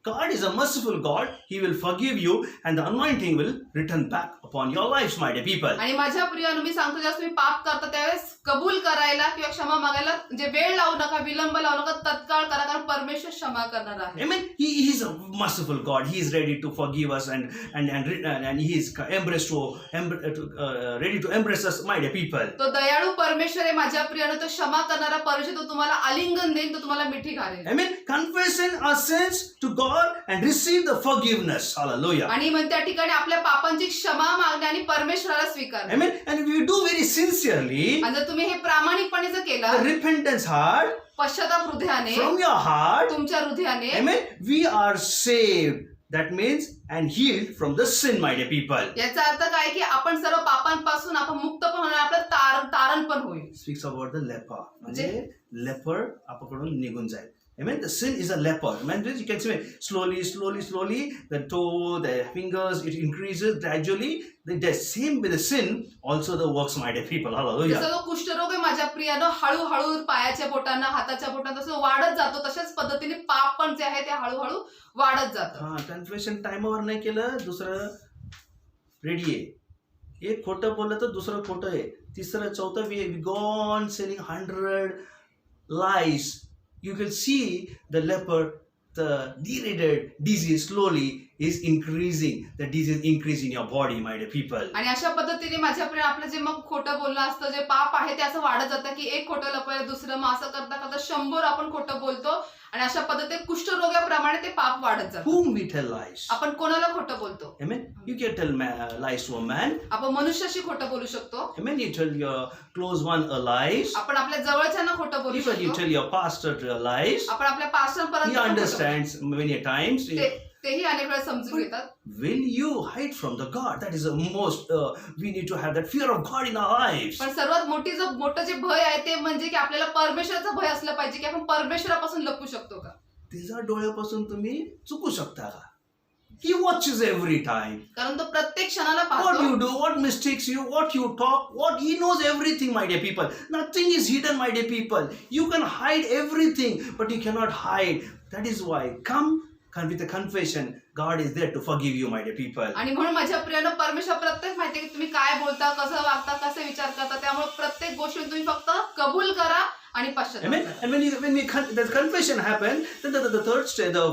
God is a merciful God. He will forgive you, and the anointing will return back upon your lives, my dear people. आणि माझ्या प्रियानो मी सांगतो जेव्हा तुम्ही पाप करता त्यावेळेस कबूल करायला किंवा क्षमा मागायला जे वेळ लावू नका, विलंब लावू नका, तत्काळ करा, कारण परमेश्वर क्षमा करणार आहे. Amen. He is a merciful God. He is ready to forgive us, and He is ready to embrace us, my dear people. तो दयाळू परमेश्वर आहे माझ्या प्रियानो. तो क्षमा करणारा परमेश्वर, तो तुम्हाला आलिंगन देईल, तो तुम्हाला मिठी घालेल. Amen. Confessing our sins to God and receive the forgiveness. Hallelujah. आणि मग त्या ठिकाणी आपल्या पापांची क्षमा मागणे आणि परमेश्वराला स्वीकारणे. Amen. And if you do very sincerely, आणि जर तुम्ही हे प्रामाणिकपणे जर the केलं repentance heart पश्चाताप हृदयाने, from your heart, तुमच्या हृदयाने, amen, we are saved. That means and healed from the sin, my dear people. याचा अर्थ काय की आपण सर्व पापांपासून आपण मुक्त पण होणार, आपलं तारण पण होईल. Speaks about the leper. म्हणजे leper आपल्याकडून निघून जाईल. Amen. The sin is a leper. Amen. You can see slowly, the toe, the fingers, it increases gradually. The same with the sin, also the works, my dear people. Hallelujah. जसं तो कुष्ठरोग आहे माझ्या प्रियानं हळूहळू पायाच्या बोटांना, हाताच्या बोटांना तसं वाढत जातो, तशाच पद्धतीने पाप पण जे आहे ते हळूहळू वाढत जातं. कन्फेशन टाइमवर नाही केलं, दुसरं रेडी आहे. एक खोटं बोललं तर दुसरं खोटं आहे, तिसरं चौथं we go on selling 100 lies. You can see the leper, the derided disease slowly is increasing. The disease increase in your body, my dear people. आणि अशा पद्धतीने माझ्या प्रिय आपलं जे मग खोटं बोलणं असतं, जे पाप आहे ते असं वाढत जातं की एक खोटं लपवलं दुसरं, मग असं करता करता 100 आपण खोटं बोलतो आणि अशा पद्धतीने कुष्ठरोगाप्रमाणे ते पाप वाढत जातं. Whom we tell lies? आपण कोणाला खोटं बोलतो? Amen. You can tell lies to a man. आपण मनुष्याशी खोटं बोलू शकतो. Amen. You tell your close one a lies. आपण आपल्या जवळच्यांना खोटं बोलू Even you शकतो. tell your pastor lies. आपण आपल्या पास्टरपर्यंत He understands many times. तेही अनेक वेळा समजून घेतात. Will you hide from the God? That is the most. We need to have that fear of God in our lives. पण सर्वात मोठं जे भय आहे ते म्हणजे की आपल्याला परमेश्वराचं भय असलं पाहिजे की आपण परमेश्वरापासून लपू शकतो का? त्याच्या डोळ्यापासून तुम्ही चुकू शकता का? He watches every time. कारण तो प्रत्येक क्षणाला What पाहतो. you do, what mistakes you, what you talk, what he knows everything, my dear people. Nothing is hidden, my dear people. You can hide everything, but you cannot hide. That is why come with a confession. God is there to forgive you, my dear people. आणि म्हणून माझ्या प्रियानं परमेश्वर प्रत्येक माहिती की तुम्ही काय बोलता, कसं वागता, कसे विचार करता, त्यामुळे प्रत्येक गोष्ट तुम्ही फक्त कबूल करा आणि पश्चाताप Amen. करा. And the confession happened, then the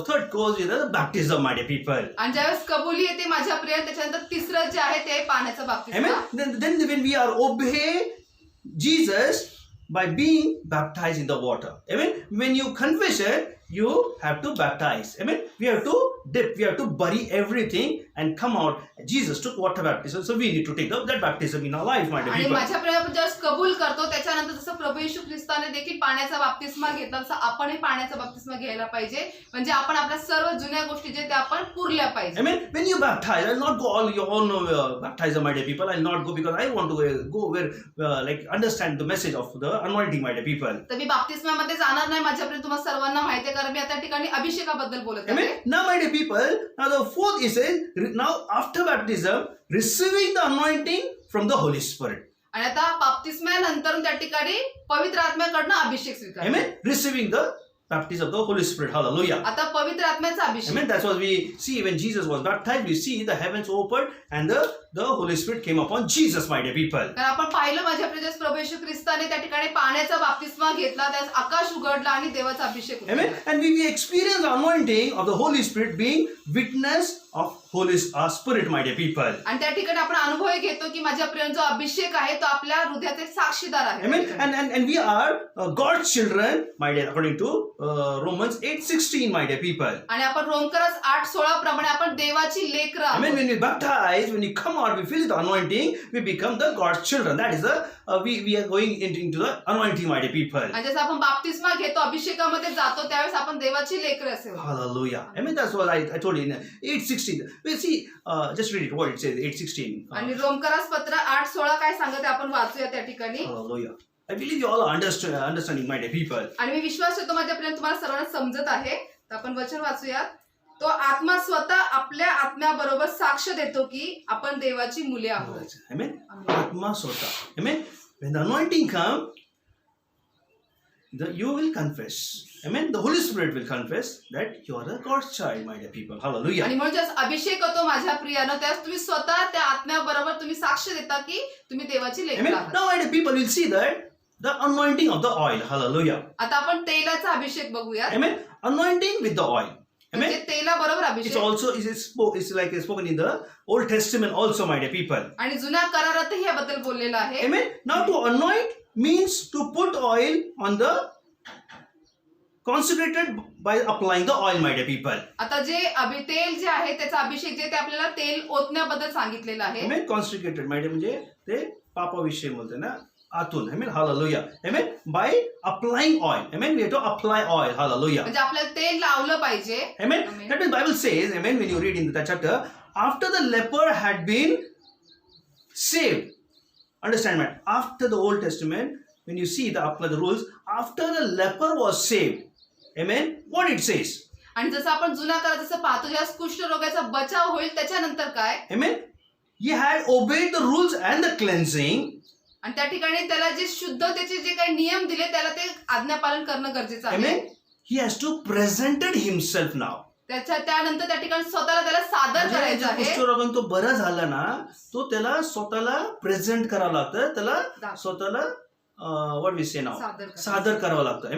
third cause is the baptism, my dear people. आणि ज्यावेळेस कबुली येते माझ्या प्रिया, त्याच्यानंतर तिसरं जे आहे ते पाण्याचं बाबतीत. Amen. Then when we are obey Jesus by being baptized in the water. Amen. When you confess it, you have to baptize. Amen. We have to dip. We have to bury everything and come out. Jesus took water baptism, so we need to take that baptism in our life, my dear आणि people. माझ्या प्रिया आपण ज्यावेळेस कबूल करतो त्याच्यानंतर जसं प्रभू येशू ख्रिस्ताने देखील पाण्याचा बाप्तिस्मा घेतला तसं आपणही पाण्याचा बाप्तिस्मा घ्यायला पाहिजे. म्हणजे आपण आपल्या सर्व जुन्या गोष्टी जे ते आपण पुरल्या पाहिजे. Amen. When you baptize, I'll not go all you all know baptizer, my dear people. I'll not go because I want to go where like understand the message of the anointing, my dear people. तर मी बाप्तिस्मामध्ये जाणार नाही. माझ्या प्रिय तुम्हाला सर्वांना माहिती आहे कारण मी आता ठिकाणी अभिषेकाबद्दल बोलत आहे. Amen. Now, my dear people, now the fourth is now after baptism, receiving the anointing from the Holy Spirit. आणि आता बाप्तिस्म्यानंतर त्या ठिकाणी पवित्र आत्म्याकडनं अभिषेक स्वीकार. Amen. Receiving the baptism of the Holy Spirit. Hallelujah. आता पवित्र आत्म्याचा अभिषेक. Amen. That's what we see when Jesus was baptized. We see the heavens opened and the Holy Spirit came upon Jesus, my dear people. कारण आपण पाहिलं माझ्या प्रिय प्रभू येशू ख्रिस्ताने त्या ठिकाणी पाण्याचा बाप्तिस्मा घेतला, त्यास आकाश उघडला आणि देवाचा अभिषेक Amen. उतरला. And we experience the anointing of the Holy Spirit being witness of Holy Spirit, my dear people. आणि त्या ठिकाणी आपण अनुभव घेतो की माझ्या प्रियांचा जो अभिषेक आहे तो आपल्या हृदयाचे साक्षीदार आहे. Amen. And we are God's children, my dear, according to Romans 8:16, my dear people. आणि आपण रोमकरस 8:16 प्रमाणे आपण देवाची लेकरं आहोत. Amen. When we baptize, when we come out, we feel the anointing, we become the God's children. That is we are going into the anointing, my dear people. आणि जसं आपण बाप्तिस्मा घेतो, अभिषेकामध्ये जातो, त्यावेळेस आपण देवाची लेकरं असे होतो. Hallelujah. Amen. That's what I told you in 8:16. We see, just read it. What it says, 8:16. आणि रोमकरस पत्र 8:16 काय सांगते आपण वाचूया त्या ठिकाणी. Hallelujah. I believe you all are understanding, my dear people. आणि मी विश्वास ठेवतो माझ्या प्रिय तुम्हाला सर्वांना समजत आहे. तर आपण वचन वाचूया. तो आत्मा स्वतः आपल्या आत्म्याबरोबर साक्ष देतो की आपण देवाची मुले आहोत. Amen. Atma Sota. Amen. When the anointing comes, you will confess. Amen. The Holy Spirit will confess that you are a God's child, my dear people. Hallelujah. आणि म्हणून ज्यास अभिषेक होतो माझ्या प्रियानं, त्यास तुम्ही स्वतः त्या आत्म्याबरोबर तुम्ही साक्ष देता की तुम्ही देवाची लेकरं Amen. आहात. Now, my dear people, will see that the anointing of the oil. Hallelujah. आता आपण तेलाचा अभिषेक बघूया. Amen. Anointing with the oil. म्हणजे Amen. तेलाबरोबर It's Abhishek. also it's like it's spoken in the Old Testament also, my dear people. आणि जुन्या करारातही याबद्दल बोललेलं आहे. Amen. Now to anoint means to put oil on the consecrated by applying the oil, my dear people. आता जे तेल जे आहे त्याचा अभिषेक जे ते आपल्याला तेल ओतण्याबद्दल सांगितलेलं आहे. Amen. Consecrated, my dear, म्हणजे ते पापाविषयी बोलते ना आतून. Amen. Hallelujah. Amen. By applying oil. Amen. We have to apply oil. Hallelujah. म्हणजे आपल्याला तेल लावलं पाहिजे. Amen. Amen. That means Bible says, amen, when you read in that chapter, after the leper had been saved. Understand, man? After the Old Testament, when you see the rules, after the leper was saved, amen, what it says? आणि जसं आपण जुन्या काळात जसं पाहतो ज्यास कुष्ठरोगाचा बचाव होईल त्याच्यानंतर काय. Amen. He had obeyed the rules and the cleansing. आणि त्या ठिकाणी त्याला जे शुद्धतेचे जे काही नियम दिले त्याला ते आज्ञापालन करणं गरजेचं आहे. Amen. He has to presented himself now. त्यानंतर त्या ठिकाणी स्वतःला त्याला सादर करायचं आहे. कुष्ठरोगाने तो बरा झाला ना, तो त्याला स्वतःला प्रेझेंट करावं लागतं, त्याला स्वतःला व्हॉट वी से नाउ सादर करावं लागतं.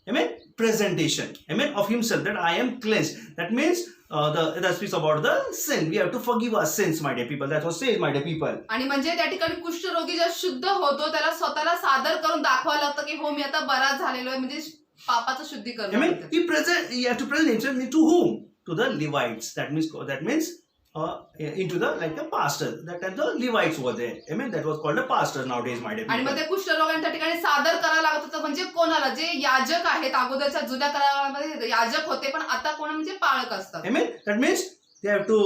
Amen. Presentation. Amen. Of himself, that I am cleansed. That means that speaks about the sin. We have to forgive our sins, my dear people. That's what says, my dear people. आणि म्हणजे त्या ठिकाणी कुष्ठरोगी जेव्हा शुद्ध होतो त्याला स्वतःला सादर करून दाखवायला लागतं की हो मी आता बरा झालेलो आहे, म्हणजे पापाचं शुद्धीकरण. Amen. He have to present himself to whom? To the Levites. That means into the like the pastor. That time the Levites were there. Amen. That was called the pastor nowadays, my dear आणि मग people. ते कुष्ठरोगांच्या ठिकाणी सादर करायला लागत होतं, म्हणजे कोणाला? जे याजक आहेत, अगोदरच्या जुन्या काळामध्ये याजक होते, पण आता कोण म्हणजे पाळक असतात. Amen. That means they have to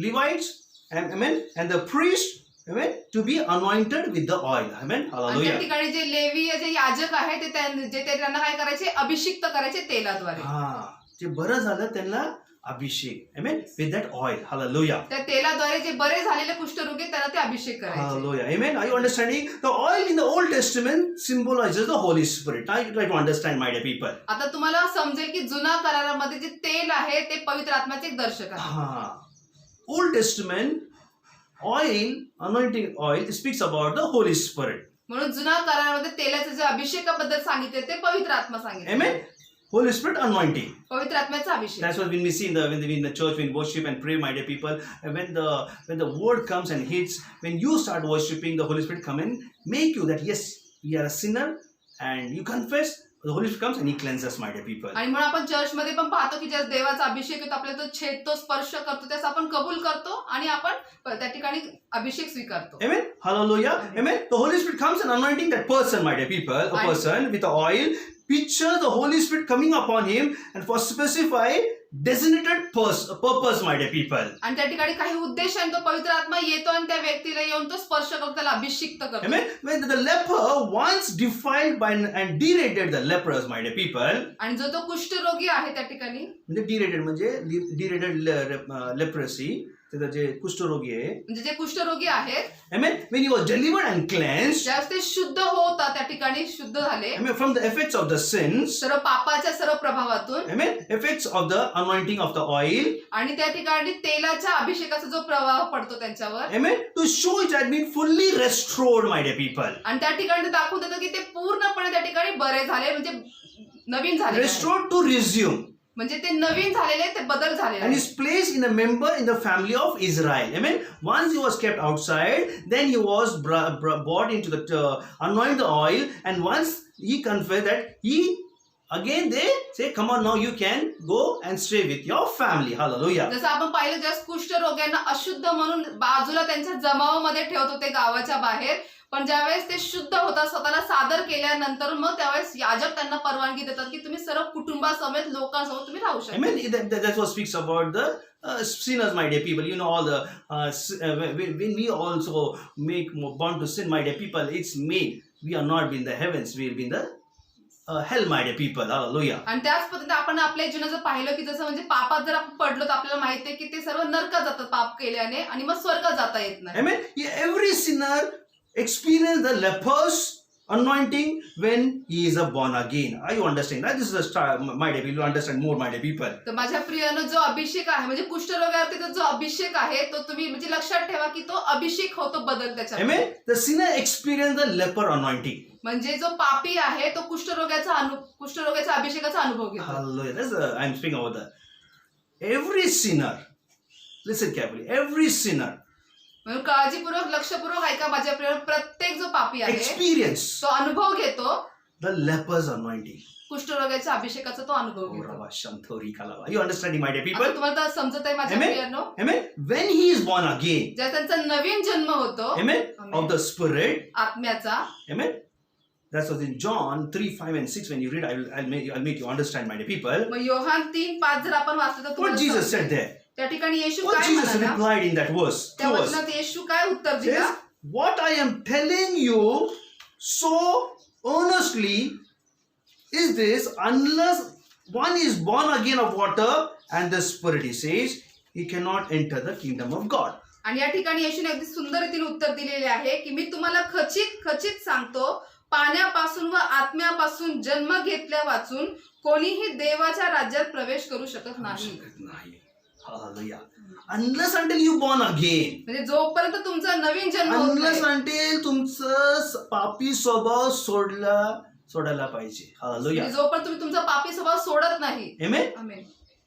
Levites and the priest. Amen. To be anointed with the oil. Amen. आणि त्या Hallelujah. ठिकाणी जे लेवी जे याजक आहेत ते त्यांना काय करायचे? अभिषिक्त करायचे तेलाद्वारे. जे बरं झालं त्यांना अभिषेक. Amen. With that oil. Hallelujah. त्या तेलाद्वारे जे बरे झालेले कुष्ठरोगी त्यांना ते अभिषेक करायचे. Hallelujah. Amen. Are you understanding? The oil in the Old Testament symbolizes the Holy Spirit. Now you try to understand, my dear people. आता तुम्हाला समजेल की जुना करारामध्ये जे तेल आहे ते पवित्र आत्म्याचे एक दर्शक आहे. Old Testament oil, anointing oil, speaks about the Holy Spirit. म्हणून जुना करारामध्ये तेलाचे जे अभिषेकाबद्दल सांगितले ते पवित्र आत्मा सांगितले. Amen. Holy Spirit anointing. पवित्र आत्म्याचा अभिषेक. That's what when we see in the church, when worship and pray, my dear people, and when the word comes and hits, when you start worshiping, the Holy Spirit come and make you that yes, we are a sinner, and you confess. The Holy Spirit comes and He cleanses, my dear people. आणि म्हणून आपण चर्चमध्ये पण पाहतो की ज्यास देवाचा अभिषेक येतो, आपल्याला तो छेदतो, स्पर्श करतो, त्यास आपण कबूल करतो आणि आपण त्या ठिकाणी अभिषेक स्वीकारतो. Amen. Hallelujah. Amen. The Holy Spirit comes and anointing that person, my dear people, a person with the oil. Picture the Holy Spirit coming upon him and for specified designated purpose, my dear people. आणि त्या ठिकाणी काही उद्देशाने तो पवित्र आत्मा येतो आणि त्या व्यक्तीला येऊन तो स्पर्श करतो, त्याला अभिषिक्त करतो. Amen. When the leper once defiled by and deraded the lepers, my dear people. आणि जो तो कुष्ठरोगी आहे त्या ठिकाणी deraded leprosy, त्याचं जे कुष्ठरोगी आहे, म्हणजे जे कुष्ठरोगी आहेत, amen, when he was delivered and cleansed, ज्यावेळेस ते शुद्ध होता, त्या ठिकाणी शुद्ध झाले, amen, from the effects of the sins, serve पापाच्या serve प्रभावातून, amen, effects of the anointing of the oil, आणि त्या ठिकाणी तेलाच्या अभिषेकाचा जो प्रभाव पडतो त्यांच्यावर, amen, to show it had been fully restored, my dear people. आणि त्या ठिकाणी ते दाखवून देतं की ते पूर्णपणे त्या ठिकाणी बरे झाले, म्हणजे नवीन झाले, Restored to resume. म्हणजे ते नवीन झालेले, ते बदल झालेले. And is placed in a member in the family of Israel. Amen. Once he was kept outside, then he was brought into the anoint the oil, and once he confessed that again they say, come on, now you can go and stay with your family. Hallelujah. जसं आपण पाहिलं, ज्या कुष्ठरोग्यांना अशुद्ध म्हणून बाजूला त्यांच्या जमावामध्ये ठेवत होते गावाच्या बाहेर, पण ज्यावेळेस ते शुद्ध होतात, स्वतःला सादर केल्यानंतर मग त्यावेळेस याजक त्यांना परवानगी देतात की तुम्ही सर्व कुटुंबासमेत लोकांसोबत तुम्ही राहू शकता. Amen. That's what speaks about the sinners, my dear people. You know, all the when we also make born to sin, my dear people, it's made. We are not in the heavens. We will be in the hell, my dear people. Hallelujah. आणि त्याच पद्धतीने आपण आपल्या जीवनाचं पाहिलं की जसं म्हणजे पापात जर आपण पडलो तर आपल्याला माहिती आहे की ते सर्व नरकात जातात पाप केल्याने, आणि मग स्वर्गात जाता येत नाही. Amen. Every sinner experience the leper's anointing when he is a born again. Are you understanding? Right? This is a star, my dear people. You understand more, my dear people. तर माझ्या प्रियानं जो अभिषेक आहे, म्हणजे कुष्ठरोगावरती जो अभिषेक आहे, तो तुम्ही म्हणजे लक्षात ठेवा की तो अभिषेक होतो बदल त्याच्या. Amen. The sinner experience the leper anointing. म्हणजे जो पापी आहे तो कुष्ठरोगाच्या अभिषेकाचा अनुभव घेतो. Hallelujah. That's I'm speaking about that. Every sinner, listen carefully. Every sinner म्हणून काळजीपूर्वक लक्षपूर्वक ऐका माझ्या प्रियानं, प्रत्येक जो पापी आहे experience तो अनुभव घेतो the leper's anointing. कुष्ठरोगाच्या अभिषेकाचा तो अनुभव घेतो. Are you understanding, my dear आता people? तुम्हाला तर समजत आहे माझ्या प्रियानो, Amen. When he is born again, ज्या त्यांचा नवीन जन्म होतो, amen, of the Spirit, आत्म्याचा. amen. That's what in John 3, 5 and 6 when you read, I'll make you understand, my dear people. मग योहान 3:5 जर आपण वाचलं तर What तुम्हाला Jesus समजेल. said there. त्या ठिकाणी येशू What काय Jesus म्हणाला, replied in that verse. त्या Verse. वचनात येशू काय उत्तर दिलं, Says, what I am telling you so earnestly is this, unless one is born again of water and the Spirit, he says, he cannot enter the kingdom of God. आणि या ठिकाणी येशूने अगदी सुंदर रीतीने उत्तर दिलेले आहे की मी तुम्हाला खचित सांगतो, पाण्यापासून व आत्म्यापासून जन्म घेतल्या वाचून कोणीही देवाच्या राज्यात प्रवेश करू शकत नाही. Hallelujah. Unless until you born again. म्हणजे जोपर्यंत तुमचा नवीन जन्म होत Unless नाही, until तुमचं पापी स्वभाव सोडायला पाहिजे. Hallelujah. म्हणजे जोपर्यंत तुम्ही तुमचा पापी स्वभाव सोडत नाही, Amen. Amen,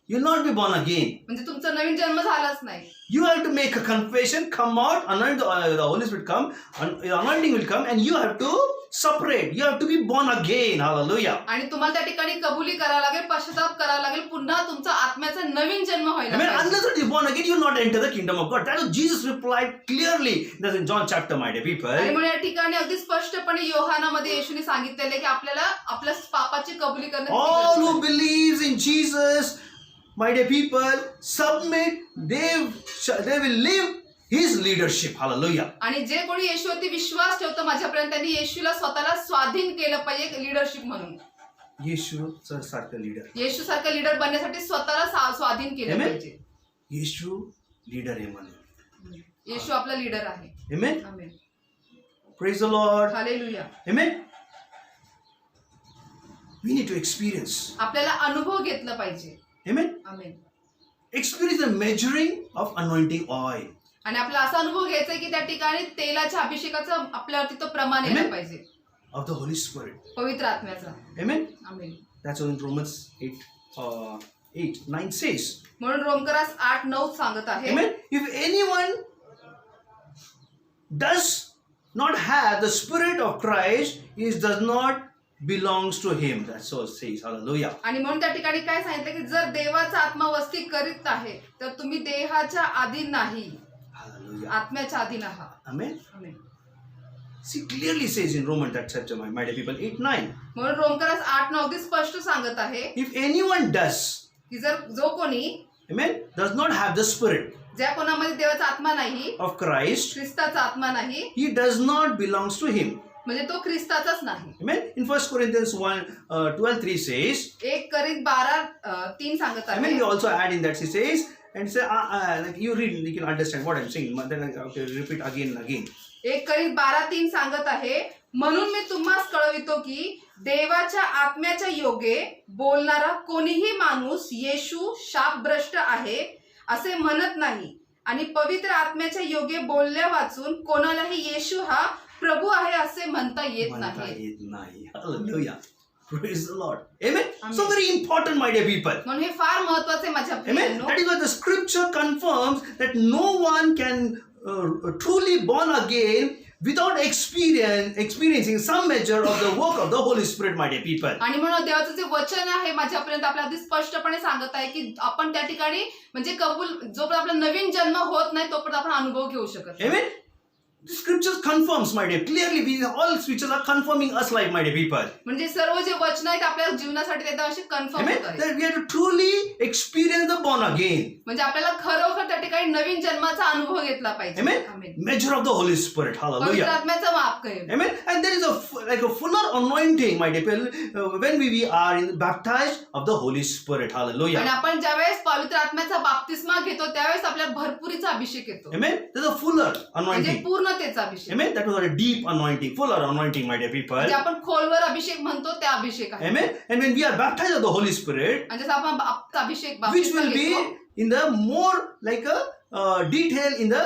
You'll not be born again. म्हणजे तुमचा नवीन जन्म झालाच नाही. You have to make a confession, come out, anoint the Holy Spirit come, and anointing will come, and you have to separate. You have to be born again. Hallelujah. आणि तुम्हाला त्या ठिकाणी कबुली करावं लागेल, पश्चाताप करावा लागेल, पुन्हा तुमचा आत्म्याचा नवीन जन्म व्हायला Amen. पाहिजे. Unless you're born again, you'll not enter the kingdom of God. That was Jesus replied clearly. That's in John chapter, my dear आणि people. म्हणून या ठिकाणी अगदी स्पष्टपणे योहानामध्ये येशूने सांगितलेले की आपल्याला आपल्या पापाची कबुली करणं किती All गरजेचं who आहे. believes in Jesus, my dear people, submit. They will live His leadership. Hallelujah. आणि जे कोणी येशूवरती विश्वास ठेवतं माझ्यापर्यंत त्यांनी येशूला स्वतःला स्वाधीन केलं पाहिजे लिडरशिप म्हणून. येशू सारखं लीडर. येशू सारखं लीडर बनण्यासाठी स्वतःला स्वाधीन केलं Amen. पाहिजे. येशू लीडर आहे म्हणून. येशू आपला लीडर आहे. Amen. Amen. Praise the Lord. Hallelujah. Amen. We need to experience. आपल्याला अनुभव घेतला पाहिजे. Amen. Amen. Experience the measuring of anointing oil. आणि आपला असा अनुभव घ्यायचा आहे की त्या ठिकाणी तेलाच्या अभिषेकाचं आपल्यावरती तो प्रमाण Amen. यायला पाहिजे, Of the Holy Spirit. पवित्र आत्म्याचा. Amen. Amen. That's what in Romans 8:9 says. म्हणून रोमकरास 8:9 सांगत आहे. Amen. If anyone does not have the Spirit of Christ, he does not belongs to him. That's what it says. Hallelujah. आणि म्हणून त्या ठिकाणी काय सांगितलं की जर देवाचा आत्मा वस्ती करीत आहे तर तुम्ही देहाच्या अधीन नाही, Hallelujah. आत्म्याच्या अधीन आहात. Amen. Amen. See, clearly says in Romans that chapter, my dear people, 8:9. म्हणून रोमकरास 8:9 अगदी स्पष्ट सांगत आहे If anyone does, की जर जो कोणी amen, does not have the Spirit ज्या कोणामध्ये देवाचा आत्मा नाही, of Christ, ख्रिस्ताचा आत्मा नाही, he does not belongs to him. म्हणजे तो ख्रिस्ताचाच नाही. Amen. In 1 Corinthians 12:3 says, 1 Corinth 12:3 सांगत amen, आहे. we also add in that he says, and say, like you read, you can understand what I'm saying. Then I have to repeat again and again. 1 Corinth 12:3 सांगत आहे, म्हणून मी तुम्हास कळवितो की देवाच्या आत्म्याच्या योगे बोलणारा कोणीही माणूस येशू शापभ्रष्ट आहे असे म्हणत नाही, आणि पवित्र आत्म्याच्या योगे बोलल्या वाचून कोणालाही येशू हा प्रभू आहे असे म्हणता येत नाही. Hallelujah. Praise the Lord. Amen. Amen. So very important, my dear people. म्हणून हे फार महत्वाचे आहे माझ्या Amen. प्रियांनो. That is why the scripture confirms that no one can truly born again without experiencing some measure of the work of the Holy Spirit, my dear people. आणि म्हणून देवाचं जे वचन आहे माझ्यापर्यंत आपल्याला अगदी स्पष्टपणे सांगत आहे की आपण त्या ठिकाणी म्हणजे कबूल जोपर्यंत आपला नवीन जन्म होत नाही तोपर्यंत आपण अनुभव घेऊ शकत नाही. Amen. The scriptures confirms, my dear. Clearly, all scriptures are confirming us, like my dear people. म्हणजे सर्व जे वचन आहेत आपल्या जीवनासाठी ते एकदम असे कन्फर्म Amen. होत आहेत. That we have to truly experience the born again. म्हणजे आपल्याला खरोखर त्या ठिकाणी नवीन जन्माचा अनुभव घेतला पाहिजे. Amen. Amen. Measure of the Holy Spirit. पवित्र Hallelujah. आत्म्याचा माप करेल. Amen. And there is like a fuller anointing, my dear people, when we are baptized of the Holy Spirit. आणि Hallelujah. आपण ज्यावेळेस पवित्र आत्म्याचा बाप्तिस्मा घेतो त्यावेळेस आपल्याला भरपुरीचा अभिषेक येतो. Amen. There's a fuller म्हणजे anointing. पूर्णतेचा Abhishek. Amen. That was a deep anointing, fuller anointing, my dear people. म्हणजे आपण खोलवर अभिषेक म्हणतो त्या अभिषेक आहे. Amen. And when we are baptized of the Holy Spirit, आणि जसं आपण अभिषेक which बाप्तिस्मा will be घेतो, in the more like a detail in the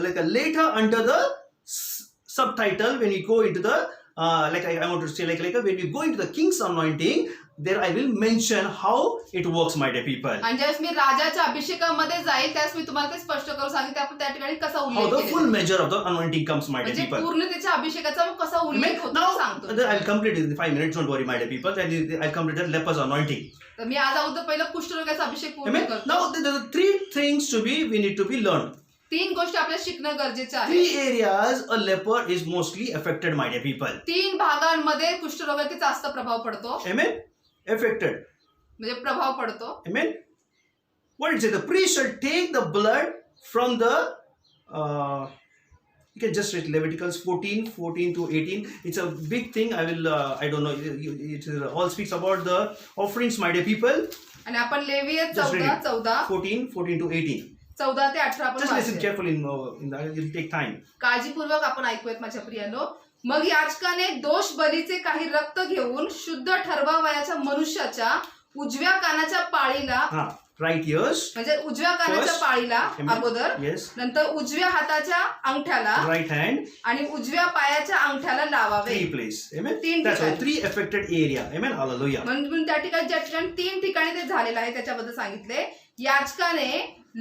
like a later under the subtitle when we go into the like I want to say like when we go into the King's anointing, there I will mention how it works, my dear people. आणि ज्यावेळेस मी राजाच्या अभिषेकामध्ये जाईल त्यावेळेस मी तुम्हाला ते स्पष्ट करून सांगितले आपण त्या ठिकाणी कसा How उल्लेख the full केलेला आहे. measure of the anointing comes, my dear म्हणजे people. पूर्णतेच्या अभिषेकाचा मग कसा Amen. उल्लेख होतो Now ते सांगतो. I'll complete it in 5 minutes. Don't worry, my dear people. Then I'll complete that leper's anointing. तर मी आज अगोदर पहिलं कुष्ठरोगाचा अभिषेक पूर्ण Amen. करतो. Now there are 3 things we need to be learned. 3 गोष्टी आपल्याला शिकणं गरजेचं आहे. 3 areas a leper is mostly affected, my dear people. 3 भागांमध्ये कुष्ठरोगाचा जास्त प्रभाव पडतो. Amen. Affected. म्हणजे प्रभाव पडतो. Amen. What it says, the priest shall take the blood from the you can just read Leviticus 14 to 18. It's a big thing. I will I don't know, it all speaks about the offerings, my dear people. आणि आपण लेवीय Just read 14 14 to 18. 14 ते 18 आपण Just listen वाचूया. carefully in that. It will take time. काळजीपूर्वक आपण ऐकूयात माझ्या प्रियांनो. मग याजकाने दोष बलीचे काही रक्त घेऊन शुद्ध ठरवावयाच्या मनुष्याच्या उजव्या कानाच्या पाळीला, Right ears. म्हणजे उजव्या कानाच्या First. पाळीला Amen. अगोदर, Yes. नंतर उजव्या हाताच्या अंगठ्याला Right hand. आणि उजव्या पायाच्या अंगठ्याला लावावे. 3 place. Amen. तीन That's all. ठिकाणी. 3 affected area. Amen. Hallelujah. म्हणून त्या ठिकाणी ज्या ठिकाणी 3 ठिकाणी ते झालेलं आहे त्याच्याबद्दल सांगितले. याजकाने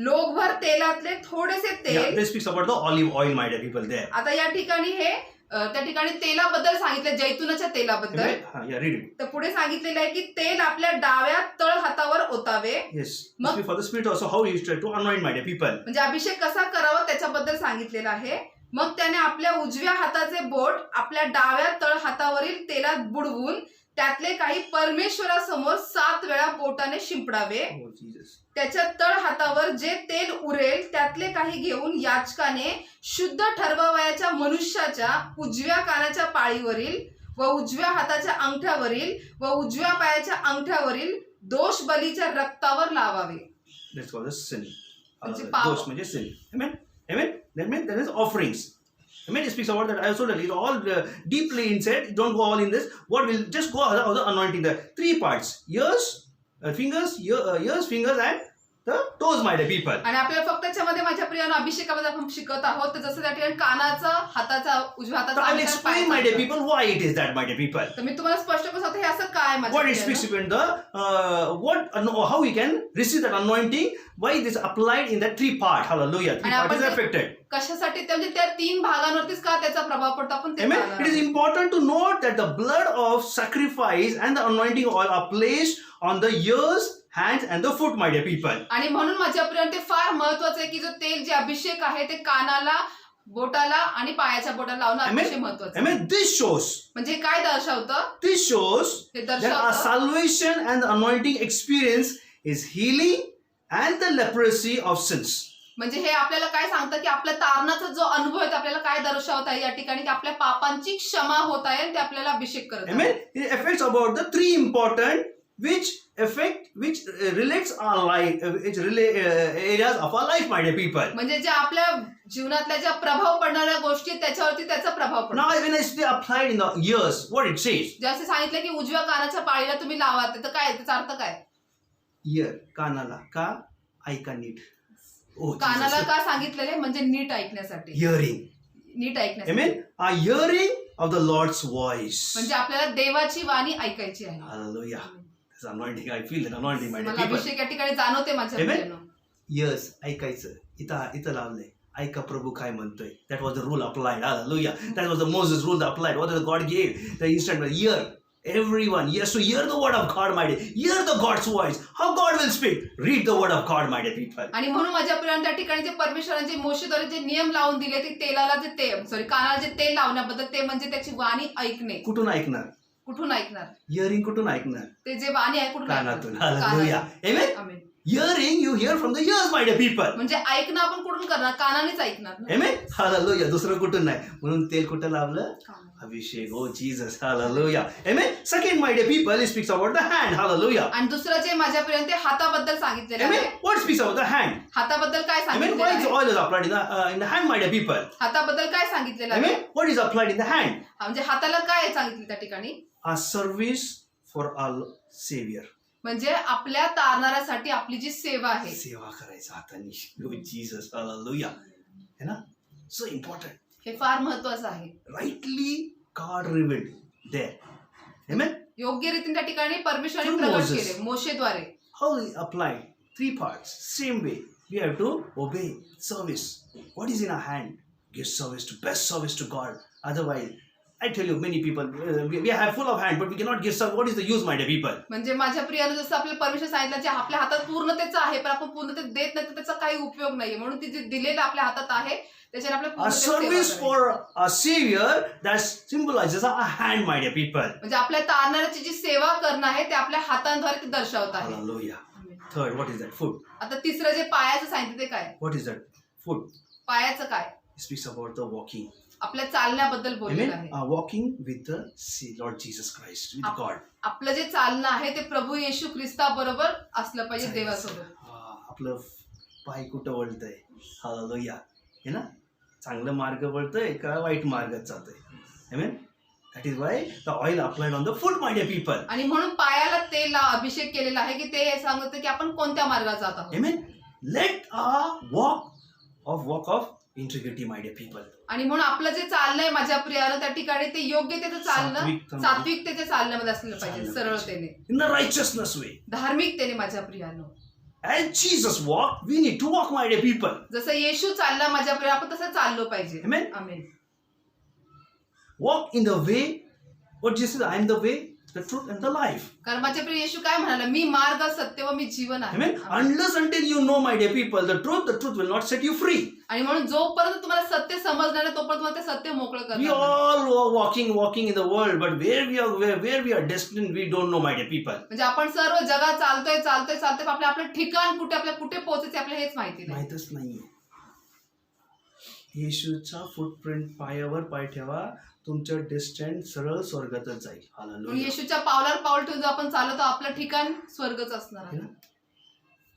लोकभर तेलातले थोडेसे Yeah, तेल, this speaks about the olive oil, my dear people there. आता या ठिकाणी हे त्या ठिकाणी तेलाबद्दल सांगितलं, जैतुनाच्या तेलाबद्दल. Amen. Yeah, read it. तर पुढे सांगितलेलं आहे की तेल आपल्या डाव्या तळ हातावर ओतावे. Yes. Ma- This for the spirit also, how he is trying to anoint, my dear people. म्हणजे अभिषेक कसा करावा त्याच्याबद्दल सांगितलेलं आहे. मग त्याने आपल्या उजव्या हाताचे बोट आपल्या डाव्या तळ हातावरील तेलात बुडवून त्यातले काही परमेश्वरासमोर 7 वेळा बोटाने शिंपडावे. Oh, Jesus. त्याच्या तळ हातावर जे तेल उरेल त्यातले काही घेऊन याजकाने शुद्ध ठरवावयाच्या मनुष्याच्या उजव्या कानाच्या पाळीवरील व उजव्या हाताच्या अंगठ्यावरील व उजव्या पायाच्या अंगठ्यावरील दोष बलीच्या रक्तावर लावावे. That's called the sin. म्हणजे पाप. Those म्हणजे sin. Amen. Amen. That means there is offerings. Amen. It speaks about that. I also tell you all deeply inside. Don't go all in this. What will just go out the anointing? The 3 parts: ears, fingers, ears, fingers, and the toes, my dear people. आणि आपल्याला फक्त त्याच्यामध्ये माझ्या प्रियानं अभिषेकामध्ये आपण शिकत आहोत. तर जसं त्या ठिकाणी कानाचा, हाताचा, उजव्या So हाताचा I will अंगठा, explain, my dear पायाचा. people, why it is that, my dear people. तर मी तुम्हाला स्पष्ट करतो आता हे असं काय माझ्या What it प्रियानं. speaks about the how we can receive that anointing. Why it is applied in that 3 part. Hallelujah. 3 आणि part आपण is ते- affected. कशासाठी ते, म्हणजे त्या 3 भागांवरतीच का त्याचा प्रभाव पडतो आपण ते Amen. पाहणार It is आहोत. important to note that the blood of sacrifice and the anointing oil are placed on the ears, hands, and the foot, my dear people. आणि म्हणून माझ्या प्रियानं ते फार महत्वाचं आहे की जो तेल जे अभिषेक आहे ते कानाला, बोटाला आणि पायाच्या बोटाला लावणं Amen. अतिशय महत्वाचं आहे. Amen. This shows. म्हणजे काय दर्शवतं? This shows hey that our दर्शवतं salvation and the anointing experience is healing and the leprosy of sins. म्हणजे हे आपल्याला काय सांगतं की आपल्या तारणाचा जो अनुभव आहे ते आपल्याला काय दर्शवत आहे या ठिकाणी की आपल्या पापांची क्षमा होत आहे आणि ते आपल्याला अभिषेक करत आहे. Amen. It affects about the 3 important which relates our life, areas of our life, my dear people. म्हणजे ज्या आपल्या जीवनातल्या ज्या प्रभाव पडणाऱ्या गोष्टी आहेत, त्याच्यावरती त्याचा प्रभाव पडतो. Now, when I say applied in the ears, what it says? जसे सांगितलं की उजव्या कानाच्या पाळीला तुम्ही लावा, तर काय त्याचा अर्थ काय? Ear, कानाला का ऐका नीट. Oh, कानाला Jesus. का सांगितलेले? म्हणजे नीट ऐकण्यासाठी, Hearing. नीट ऐकण्यासाठी. Amen. A hearing of the Lord's voice. म्हणजे आपल्याला देवाची वाणी ऐकायची आहे. Hallelujah. That's anointing. I feel that anointing, my dear मला people. अभिषेक या ठिकाणी जाणवते माझ्या Amen. प्रियानो. Ears, ऐकायचं. इथं लावलंय. ऐका प्रभू काय म्हणतोय. That was the rule applied. Hallelujah. That was the Moses rule that applied. What did God gave? The instruction. Ear. Everyone. Yes, to hear the word of God, my dear. Hear the God's voice. How God will speak. Read the word of God, my dear people. आणि म्हणून माझ्या प्रियानो त्या ठिकाणी जे परमेश्वरांचे मोशेद्वारे जे नियम लावून दिले ते तेलाला जे कानाला जे तेल लावण्याबद्दल ते म्हणजे त्याची वाणी ऐकणे. कुठून ऐकणार? कुठून ऐकणार? Hearing कुठून ऐकणार? ते जे वाणी आहे कुठून कानातून. ऐकणार? Hallelujah. Amen. Amen. Hearing, you hear from the ears, my dear people. म्हणजे ऐकणं आपण कुठून करणार? कानानेच ऐकणार ना. Amen. Hallelujah. दुसरं कुठून नाही. म्हणून तेल कुठं लावलं? कानाने. अभिषेक. Oh Jesus. Hallelujah. Amen. Second, my dear people, it speaks about the hand. Hallelujah. आणि दुसरं जे माझ्या प्रियाने ते हाताबद्दल सांगितलेलं Amen. आहे. What speaks about the hand? हाताबद्दल काय Amen. सांगितलेलं Why is the आहे? oil is applied in the hand, my dear people? हाताबद्दल काय सांगितलेलं आहे? Amen. What is applied in the hand? म्हणजे हाताला काय सांगितलं त्या ठिकाणी? A service for our Savior. म्हणजे आपल्या तारणाऱ्यासाठी आपली जी सेवा आहे. सेवा करायचं हाताने. Oh Jesus. Hallelujah. है ना? So important. हे फार महत्वाचं आहे. Rightly God revealed there. Amen. योग्य रीतीने त्या ठिकाणी परमेश्वराने Through प्रगट Moses. केले मोशेद्वारे. How he applied 3 parts. Same way. We have to obey service. What is in our hand? Give service to best service to God. Otherwise, I tell you, many people we have full of hand, but we cannot give service. What is the use, my dear people? म्हणजे माझ्या प्रियानं जसं आपल्या परमेश्वर सांगितलं जे आपल्या हातात पूर्णतेचं आहे पण आपण पूर्णते देत नाही तर त्याचा काही उपयोग नाहीये. म्हणून ते जे दिलेलं आपल्या हातात आहे त्याच्याने आपल्या A पूर्णतेची service सेवा for करायची. a Savior that symbolizes a hand, my dear people. म्हणजे आपल्या तारणाऱ्याची जी सेवा करणं आहे ते आपल्या हातांद्वारे ते दर्शवत आहे. Hallelujah. Third, what is that? Foot. आता तिसरं जे पायाचं सांगितलं ते काय? What is that? Foot. पायाचं काय? It speaks about the walking. आपल्या चालण्याबद्दल बोललेलं Amen. आहे. Walking with the Lord Jesus Christ, with God. आपलं जे चालणं आहे ते प्रभू येशू ख्रिस्ताबरोबर असलं पाहिजे देवासोबत. आपलं पाय कुठं वळतंय. हालेलुया. हे ना, चांगलं मार्ग वळतंय का वाईट मार्गात जातोय. Amen. That is why the oil applied on the foot, my dear people. आणि म्हणून पायाला तेल अभिषेक केलेला आहे की ते सांगतं की आपण कोणत्या मार्गात जात आहोत. Amen. Let our walk of integrity, my dear people. आणि म्हणून आपलं जे चाललंय माझ्या प्रियानं त्या ठिकाणी ते योग्यतेचं चालणं, सात्विकतेच्या चालण्यामध्ये असलं पाहिजे, सरळतेने, In the righteousness way. धार्मिकतेने माझ्या प्रियानं. As Jesus walked, we need to walk, my dear people. जसं येशू चालला माझ्या प्रिया, आपण तसं चाललो पाहिजे. Amen. Amen. Walk in the way. What Jesus said, I am the way, the truth, and the life. कारण माझ्या प्रिय येशू काय म्हणाला, मी मार्ग, सत्य व मी जीवन आहे. Amen. Unless until you know, my dear people, the truth will not set you free. आणि म्हणून जोपर्यंत तुम्हाला सत्य समजणार नाही तोपर्यंत तुम्हाला ते सत्य मोकळं We करणार नाही. all are walking in the world, but where we are destined, we don't know, my dear people. म्हणजे आपण सर्व जगात चालतोय आपलं ठिकाण कुठे, आपल्या कुठे पोहोचायचे आपल्याला हेच माहिती नाही. माहीतच नाहीये. येशूचा फुटप्रिंट पायावर पाय ठेवा, तुमचं डेस्टिनी सरळ स्वर्गातच जाईल. म्हणून हालेलुया. येशूच्या पावलावर पाऊल ठेवून जर आपण चालतो आपलं ठिकाण स्वर्गच असणार आहे.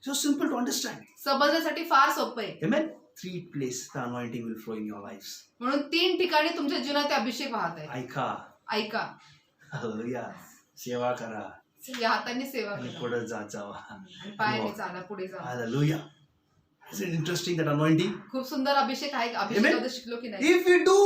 So simple to understand. समजण्यासाठी फार सोपं आहे. Amen. 3 places the anointing will flow in your lives. म्हणून 3 ठिकाणी तुमच्या जीवनात ते अभिषेक वाहत आहे. ऐका, हालेलुया. सेवा करा या हातांनी सेवा आणि करा पुढे जात जावा. आणि पायाने चाला, पुढे जा. Hallelujah. Isn't it interesting that anointing? खूप सुंदर अभिषेक आहे. अभिषेकाबद्दल शिकलो की नाही? If we do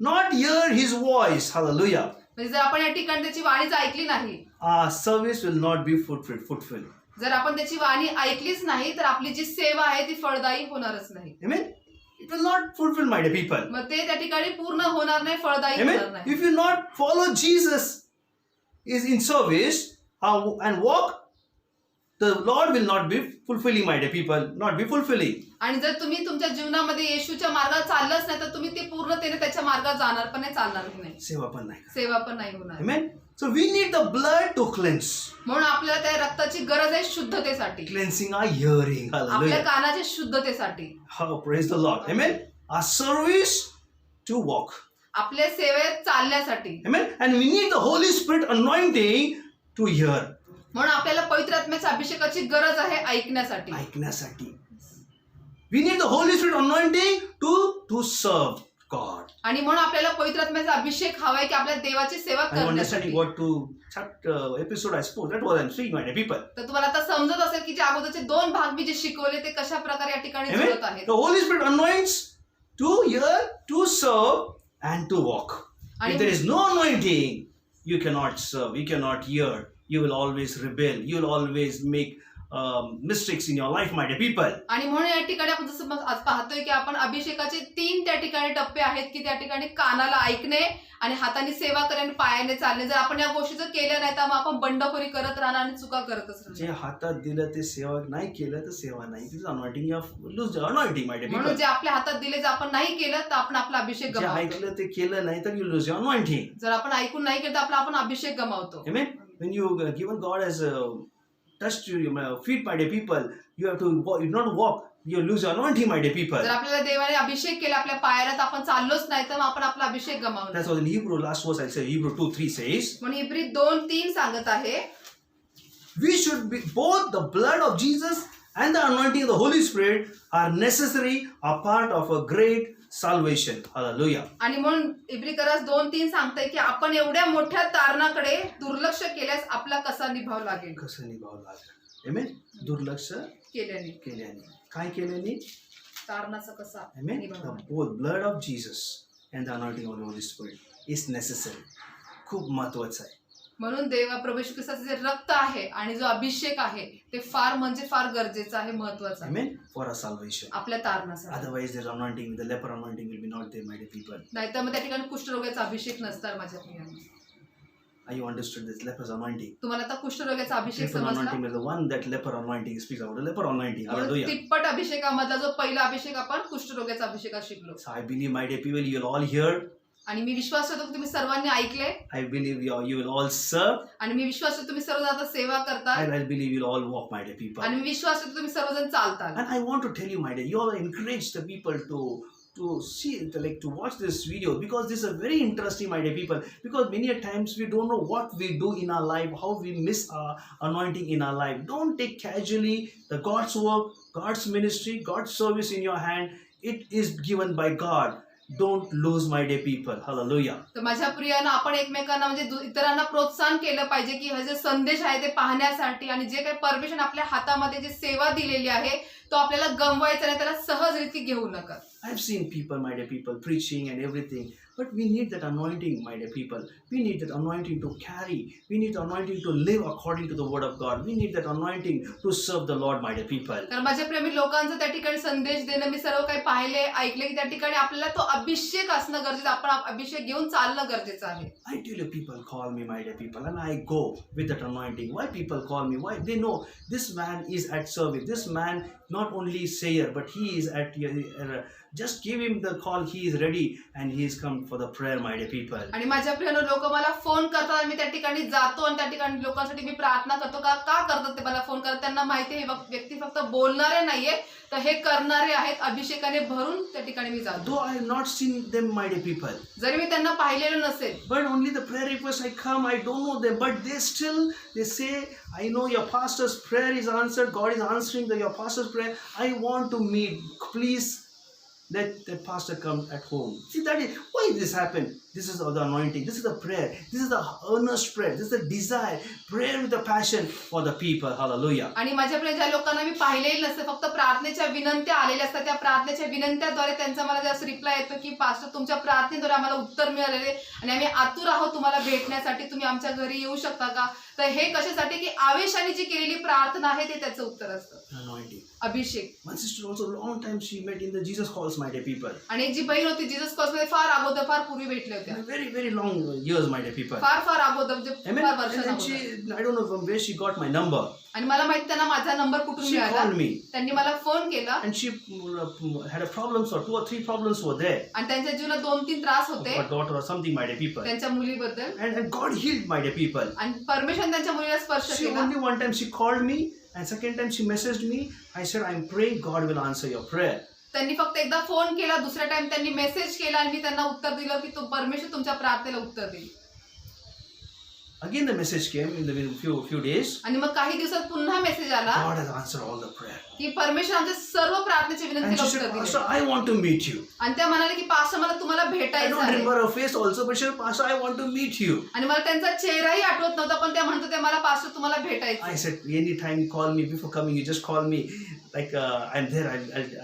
not hear his voice, hallelujah, म्हणजे जर आपण या ठिकाणी त्याची वाणीच ऐकली नाही, our service will not be fulfilled. जर आपण त्याची वाणी ऐकलीच नाही तर आपली जी सेवा आहे ती फळदायी होणारच नाही. Amen. It will not fulfill, my dear people. मग ते त्या ठिकाणी पूर्ण होणार नाही, फळदायी होणार Amen. नाही. If you not follow Jesus is in service and walk, the Lord will not be fulfilling, my dear people, not be fulfilling. आणि जर तुम्ही तुमच्या जीवनामध्ये येशूच्या मार्गात चाललंच नाही तर तुम्ही ते पूर्णतेने त्याच्या मार्गात जाणार पण नाही, चालणार नाही, सेवा पण नाही. सेवा पण नाही होणार. Amen. So we need the blood to cleanse. म्हणून आपल्याला त्या रक्ताची गरज आहे शुद्धतेसाठी, Cleansing our hearing. आपल्या Hallelujah. कानाच्या शुद्धतेसाठी, Oh, praise the Lord. Amen. Our service to walk. आपल्या सेवेत चालण्यासाठी. Amen. And we need the Holy Spirit anointing to hear. म्हणून आपल्याला पवित्र आत्म्याच्या अभिषेकाची गरज आहे ऐकण्यासाठी. ऐकण्यासाठी. We need the Holy Spirit anointing to serve God. आणि म्हणून आपल्याला पवित्र आत्म्याचा अभिषेक हवाय की आपल्या देवाची सेवा I'm understanding करण्यासाठी. what episode I spoke. That was I'm saying, my dear people. तर तुम्हाला आता समजत असेल की जे अगोदरचे 2 भाग मी जे शिकवले ते कशा प्रकारे या ठिकाणी Amen. जुळत आहेत. The Holy Spirit anoints to hear, to serve, and to walk. आणि If there is no anointing, you cannot serve, you cannot hear, you will always rebel, you will always make mistakes in your life, my dear people. आणि म्हणून या ठिकाणी आपण जसं आज पाहतोय की आपण अभिषेकाचे 3 त्या ठिकाणी टप्पे आहेत की त्या ठिकाणी कानाला ऐकणे आणि हाताने सेवा करणे आणि पायाने चालणे. जर आपण या गोष्टी जर केल्या नाही तर मग आपण बंडखोरी करत राहणार आणि चुका करतच जे राहणार. हातात दिलं ते सेवा नाही केलं तर सेवा नाही. This is anointing, you have lose the anointing, my dear म्हणून people. जे आपल्या हातात दिले जर आपण नाही केलं तर आपण आपला अभिषेक जे गमावतो. ऐकलं ते केलं नाही तर you lose your anointing. जर आपण ऐकून नाही केलं तर आपण अभिषेक गमावतो. Amen. When you given God has touched your feet, my dear people, you have to walk, you not walk, you lose your anointing, my dear people. जर आपल्याला देवाने अभिषेक केला आपल्या पायाला तर आपण चाललोच नाही तर मग आपण आपला अभिषेक गमावतो. That's what in Hebrew, last verse I say, Hebrew 2:3 says, म्हणून इब्री 2:3 सांगत आहे we should be, both the blood of Jesus and the anointing of the Holy Spirit are necessary, a part of a great salvation. Hallelujah. आणि म्हणून इब्रिकरास 2:3 सांगताय की आपण एवढ्या मोठ्या तारणाकडे दुर्लक्ष केल्यास आपला कसा निभाव लागेल. कसं निभावं लागेल. Amen. दुर्लक्ष केल्याने, केल्याने. काय केल्याने? तारणाचा कसा Amen. निभाव The लागेल. both blood of Jesus and the anointing of the Holy Spirit is necessary. खूप महत्वाचं आहे. म्हणून देवा प्रभू येशू ख्रिस्ताचे जे रक्त आहे आणि जो अभिषेक आहे ते फार म्हणजे फार गरजेचं आहे, महत्वाचं आहे Amen. For our salvation. आपल्या तारणासाठी. Otherwise, there's anointing, the leper anointing will be not there, my dear people. नाहीतर मग त्या ठिकाणी कुष्ठरोगाचा अभिषेक नसणार माझ्या प्रियांनो. Are you understood this leper's anointing? तुम्हाला आता कुष्ठरोगाचा अभिषेक Leper समजला. anointing is the one that leper anointing speaks about. The leper anointing. म्हणून Hallelujah. तिप्पट अभिषेकामधला जो पहिला अभिषेक आपण कुष्ठरोगाचा अभिषेकात शिकलो. So I believe, my dear people, you will all hear. आणि मी विश्वास ठेवतो की तुम्ही सर्वांनी ऐकले I believe you will all serve. आणि मी विश्वास ठेवतो तुम्ही सर्वजण आता सेवा करता And I believe you'll all walk, my dear people. आणि मी विश्वास ठेवतो तुम्ही सर्वजण चालताल. And I want to tell you, my dear, you all encourage the people to see, to watch this video, because this is very interesting, my dear people. Because many a times we don't know what we do in our life, how we miss our anointing in our life. Don't take casually the God's work, God's ministry, God's service in your hand. It is given by God. Don't lose, my dear people. Hallelujah. तर माझ्या प्रियानं आपण एकमेकांना म्हणजे इतरांना प्रोत्साहन केलं पाहिजे की हा जे संदेश आहे ते पाहण्यासाठी आणि जे काही परमेश्वर आपल्या हातामध्ये जी सेवा दिलेली आहे तो आपल्याला गमवायचा नाही, त्याला सहजरीती घेऊ नका. I've seen people, my dear people, preaching and everything, but we need that anointing, my dear people. We need that anointing to carry. We need the anointing to live according to the word of God. We need that anointing to serve the Lord, my dear people. तर माझ्या प्रेमी लोकांचं त्या ठिकाणी संदेश देणं मी सर्व काही पाहिले ऐकले की त्या ठिकाणी आपल्याला तो अभिषेक असणं गरजेचं, आपण अभिषेक घेऊन चालणं गरजेचं आहे. I tell you, people call me, my dear people, and I go with that anointing. Why people call me? Why? They know this man is at service. This man not only sayer, but he is at just give him the call. He is ready and he is come for the prayer, my dear people. आणि माझ्या प्रियानं लोक मला phone करतात आणि मी त्या ठिकाणी जातो आणि त्या ठिकाणी लोकांसाठी मी प्रार्थना करतो. का करतात ते मला फोन करतात? त्यांना माहिती आहे हे व्यक्ती फक्त बोलणारे नाहीये, तर हे करणारे आहेत. अभिषेकाने भरून त्या ठिकाणी मी जातो. Though I have not seen them, my dear people, जरी मी त्यांना पाहिलेलं नसेल, but only the prayer request I come, I don't know them, but they say, I know your pastor's prayer is answered. God is answering your pastor's prayer. I want to meet. Please let the pastor come at home. See, that is why this happened. This is the anointing. This is the prayer. This is the earnest prayer. This is the desire. Prayer with the passion for the people. Hallelujah. आणि माझ्या प्रिय ज्या लोकांना मी पाहिलेलं नसतं, फक्त प्रार्थनेच्या विनंत्या आलेल्या असतात, त्या प्रार्थनेच्या विनंत्याद्वारे त्यांचा मला जास्त रिप्लाय येतो की पास्टर तुमच्या प्रार्थनेद्वारे आम्हाला उत्तर मिळालेले आणि आम्ही आतुर आहोत तुम्हाला भेटण्यासाठी, तुम्ही आमच्या घरी येऊ शकता का? तर हे कशासाठी की आवेशाने जी केलेली प्रार्थना आहे ते त्याचं उत्तर असतं. Anointing. Abhishek. One sister also long time she met in the Jesus Calls, my dear people. आणि एक जी बहीण होती जीसस कॉल्समध्ये फार अगोदर, फार पूर्वी भेटल्या होत्या. Very, very long years, my dear people. फार अगोदर म्हणजे Amen. फार वर्ष And she, I don't know from where she got my number. आणि मला माहिती त्यांना माझा नंबर कुठून She मिळाला. called me. त्यांनी मला फोन केला And she had a problems or 2 or 3 problems were there. आणि त्यांच्या जीवनात 2-3 त्रास Of होते her daughter or something, my dear people. त्यांच्या मुलीबद्दल. And God healed, my dear people. आणि परमेश्वर त्यांच्या मुलीला स्पर्श She केला. only one time she called me and second time she messaged me. I said, I'm praying God will answer your prayer. त्यांनी फक्त एकदा फोन केला, दुसऱ्या टाइम त्यांनी मेसेज केला आणि मी त्यांना उत्तर दिलं की तो परमेश्वर तुमच्या प्रार्थनेला उत्तर देईल. Again the message came in the few days. आणि मग काही दिवसात पुन्हा मेसेज आला God has answered all the prayer. की परमेश्वर आमच्या सर्व प्रार्थनेची And विनंतीला she उत्तर said, दिले. Pastor, I want to meet you. आणि त्या म्हणाले की पास्टर मला तुम्हाला I भेटायचं don't आहे. remember her face also, but she said, Pastor, I want to meet you. आणि मला त्यांचा चेहराही आठवत नव्हता, पण त्या म्हणत होत्या मला पास्टर तुम्हाला भेटायचं. I said, anytime you call me, before coming, you just call me. Like, I'm there,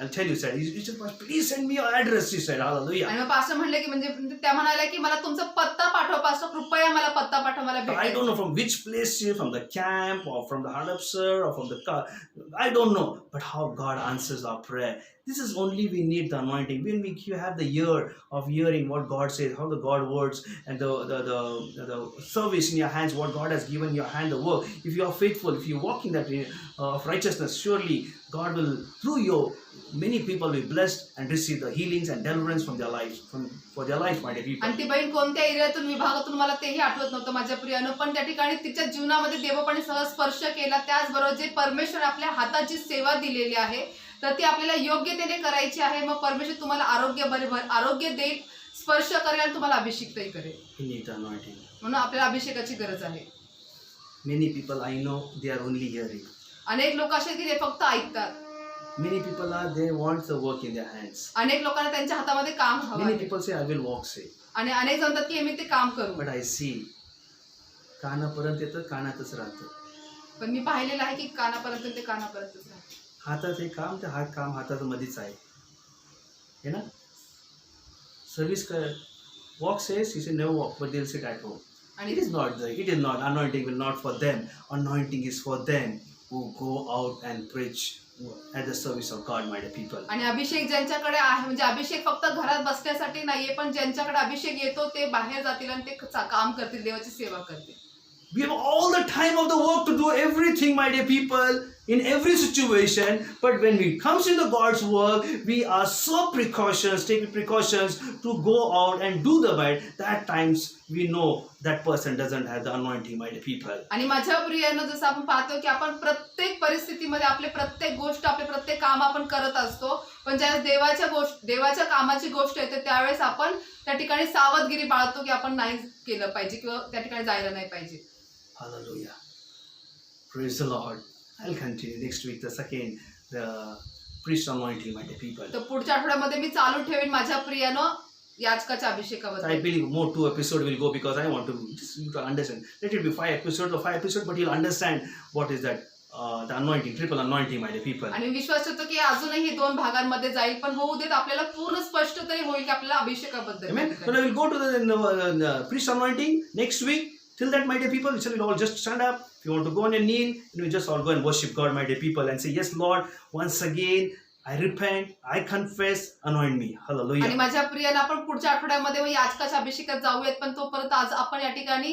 I'll tell you, sir. You said, please send me your address, she said. Hallelujah. आणि मग पास्टर म्हणले की म्हणजे त्या म्हणाल्या की मला तुमचा पत्ता पाठवा पास्टर, कृपया मला पत्ता पाठवा, मला I भेटायचं. don't know from which place you're, from the camp or from the Hadapsar or from the car. I don't know. But how God answers our prayer. This is only we need the anointing. When you have the ear of hearing what God says, how the God words and the service in your hands, what God has given your hand, the work. If you are faithful, if you walk in that of righteousness, surely God will, through you, many people will be blessed and receive the healings and deliverance from their lives, for their life, my dear people. आणि ती बहीण कोणत्या एरियातून विभागातून मला तेही आठवत नव्हतं माझ्या प्रियानं, पण त्या ठिकाणी तिच्या जीवनामध्ये देवपणे सहज स्पर्श केला. त्याचबरोबर जे परमेश्वर आपल्या हातात जी सेवा दिलेली आहे तर ती आपल्याला योग्यतेने करायची आहे. मग परमेश्वर तुम्हाला आरोग्य देईल, स्पर्श करेल आणि तुम्हाला अभिषेकही करेल. We need the anointing. म्हणून आपल्याला अभिषेकाची गरज आहे. Many people I know, they are only hearing. अनेक लोक असे की ते फक्त ऐकतात. Many people they want the work in their hands. अनेक लोकांना त्यांच्या हातामध्ये काम हवं Many आहे. people say, I will walk, say. आणि अनेक जण म्हणतात की मी ते काम करू. But I see, कानापर्यंत येतं, कानातच राहतं. पण मी पाहिलेलं आहे की कानापर्यंत ते कानापर्यंतच राहतं. हातात हे काम, ते काम हातात मध्येच आहे. है ना? Service walk says, he said never walk, but they'll sit at home. आणि It is not. Anointing will not for them. Anointing is for them who go out and preach at the service of God, my dear people. आणि अभिषेक ज्यांच्याकडे आहे, म्हणजे अभिषेक फक्त घरात बसण्यासाठी नाहीये, पण ज्यांच्याकडे अभिषेक येतो ते बाहेर जातील आणि ते काम करतील, देवाची सेवा करतील. We have all the time of the work to do everything, my dear people, in every situation. But when we comes into God's work, we are so taking precautions to go out and do the right. That times we know that person doesn't have the anointing, my dear people. आणि माझ्या प्रियानं जसं आपण पाहतो की आपण प्रत्येक परिस्थितीमध्ये आपले प्रत्येक गोष्ट, आपले प्रत्येक काम आपण करत असतो, पण ज्यावेळेस देवाच्या कामाची गोष्ट येते त्यावेळेस आपण त्या ठिकाणी सावधगिरी बाळगतो की आपण नाही केलं पाहिजे किंवा त्या ठिकाणी जायला नाही पाहिजे. Hallelujah. Praise the Lord. I'll continue next week, the priest anointing, my dear people. तर पुढच्या आठवड्यामध्ये मी चालू ठेवेन माझ्या प्रियानं याजकाच्या I अभिषेकाबद्दल. believe more 2 episodes will go because I want to just you to understand. Let it be 5 episodes or 5 episodes, but you'll understand what is that the anointing, triple anointing, my dear people. आणि विश्वास ठेवतो की अजूनही 2 भागांमध्ये जाईल, पण होऊ देत आपल्याला पूर्ण स्पष्ट तरी होईल की आपल्याला अभिषेकाबद्दल. Amen. So now we'll go to the priest anointing next week. Till that, my dear people, shall we all just stand up? If you want to go on your knee, we just all go and worship God, my dear people, and say, yes, Lord, once again, I repent, I confess, anoint me. आणि Hallelujah. माझ्या प्रियाला आपण पुढच्या आठवड्यामध्ये मग याजकाच्या अभिषेकात जाऊयात, पण तोपर्यंत आज आपण या ठिकाणी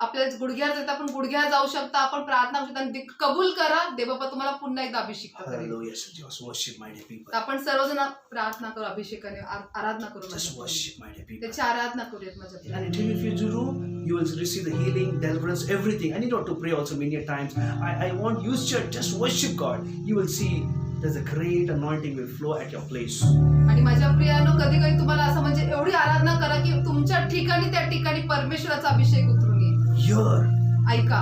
आपल्याला गुडघ्यावर जायचं, आपण गुडघ्यावर जाऊ शकता, आपण प्रार्थना करू शकता आणि कबूल करा, देवबाबा तुम्हाला पुन्हा एकदा अभिषेक करेल. Hallelujah. So just worship, my dear people. तर आपण सर्वजण प्रार्थना करू, अभिषेकाने आराधना करू, Just worship, my dear people. त्याची आराधना करूयात माझ्या प्रिया. And if you do, you will receive the healing, deliverance, everything. I need not to pray also many times. I want you just worship God. You will see there's a great anointing will flow at your place. आणि माझ्या प्रियानो, कधी कधी तुम्हाला असं म्हणजे एवढी आराधना करा की तुमच्या ठिकाणी त्या ठिकाणी परमेश्वराचा अभिषेक उतरून येईल. Hear ऐका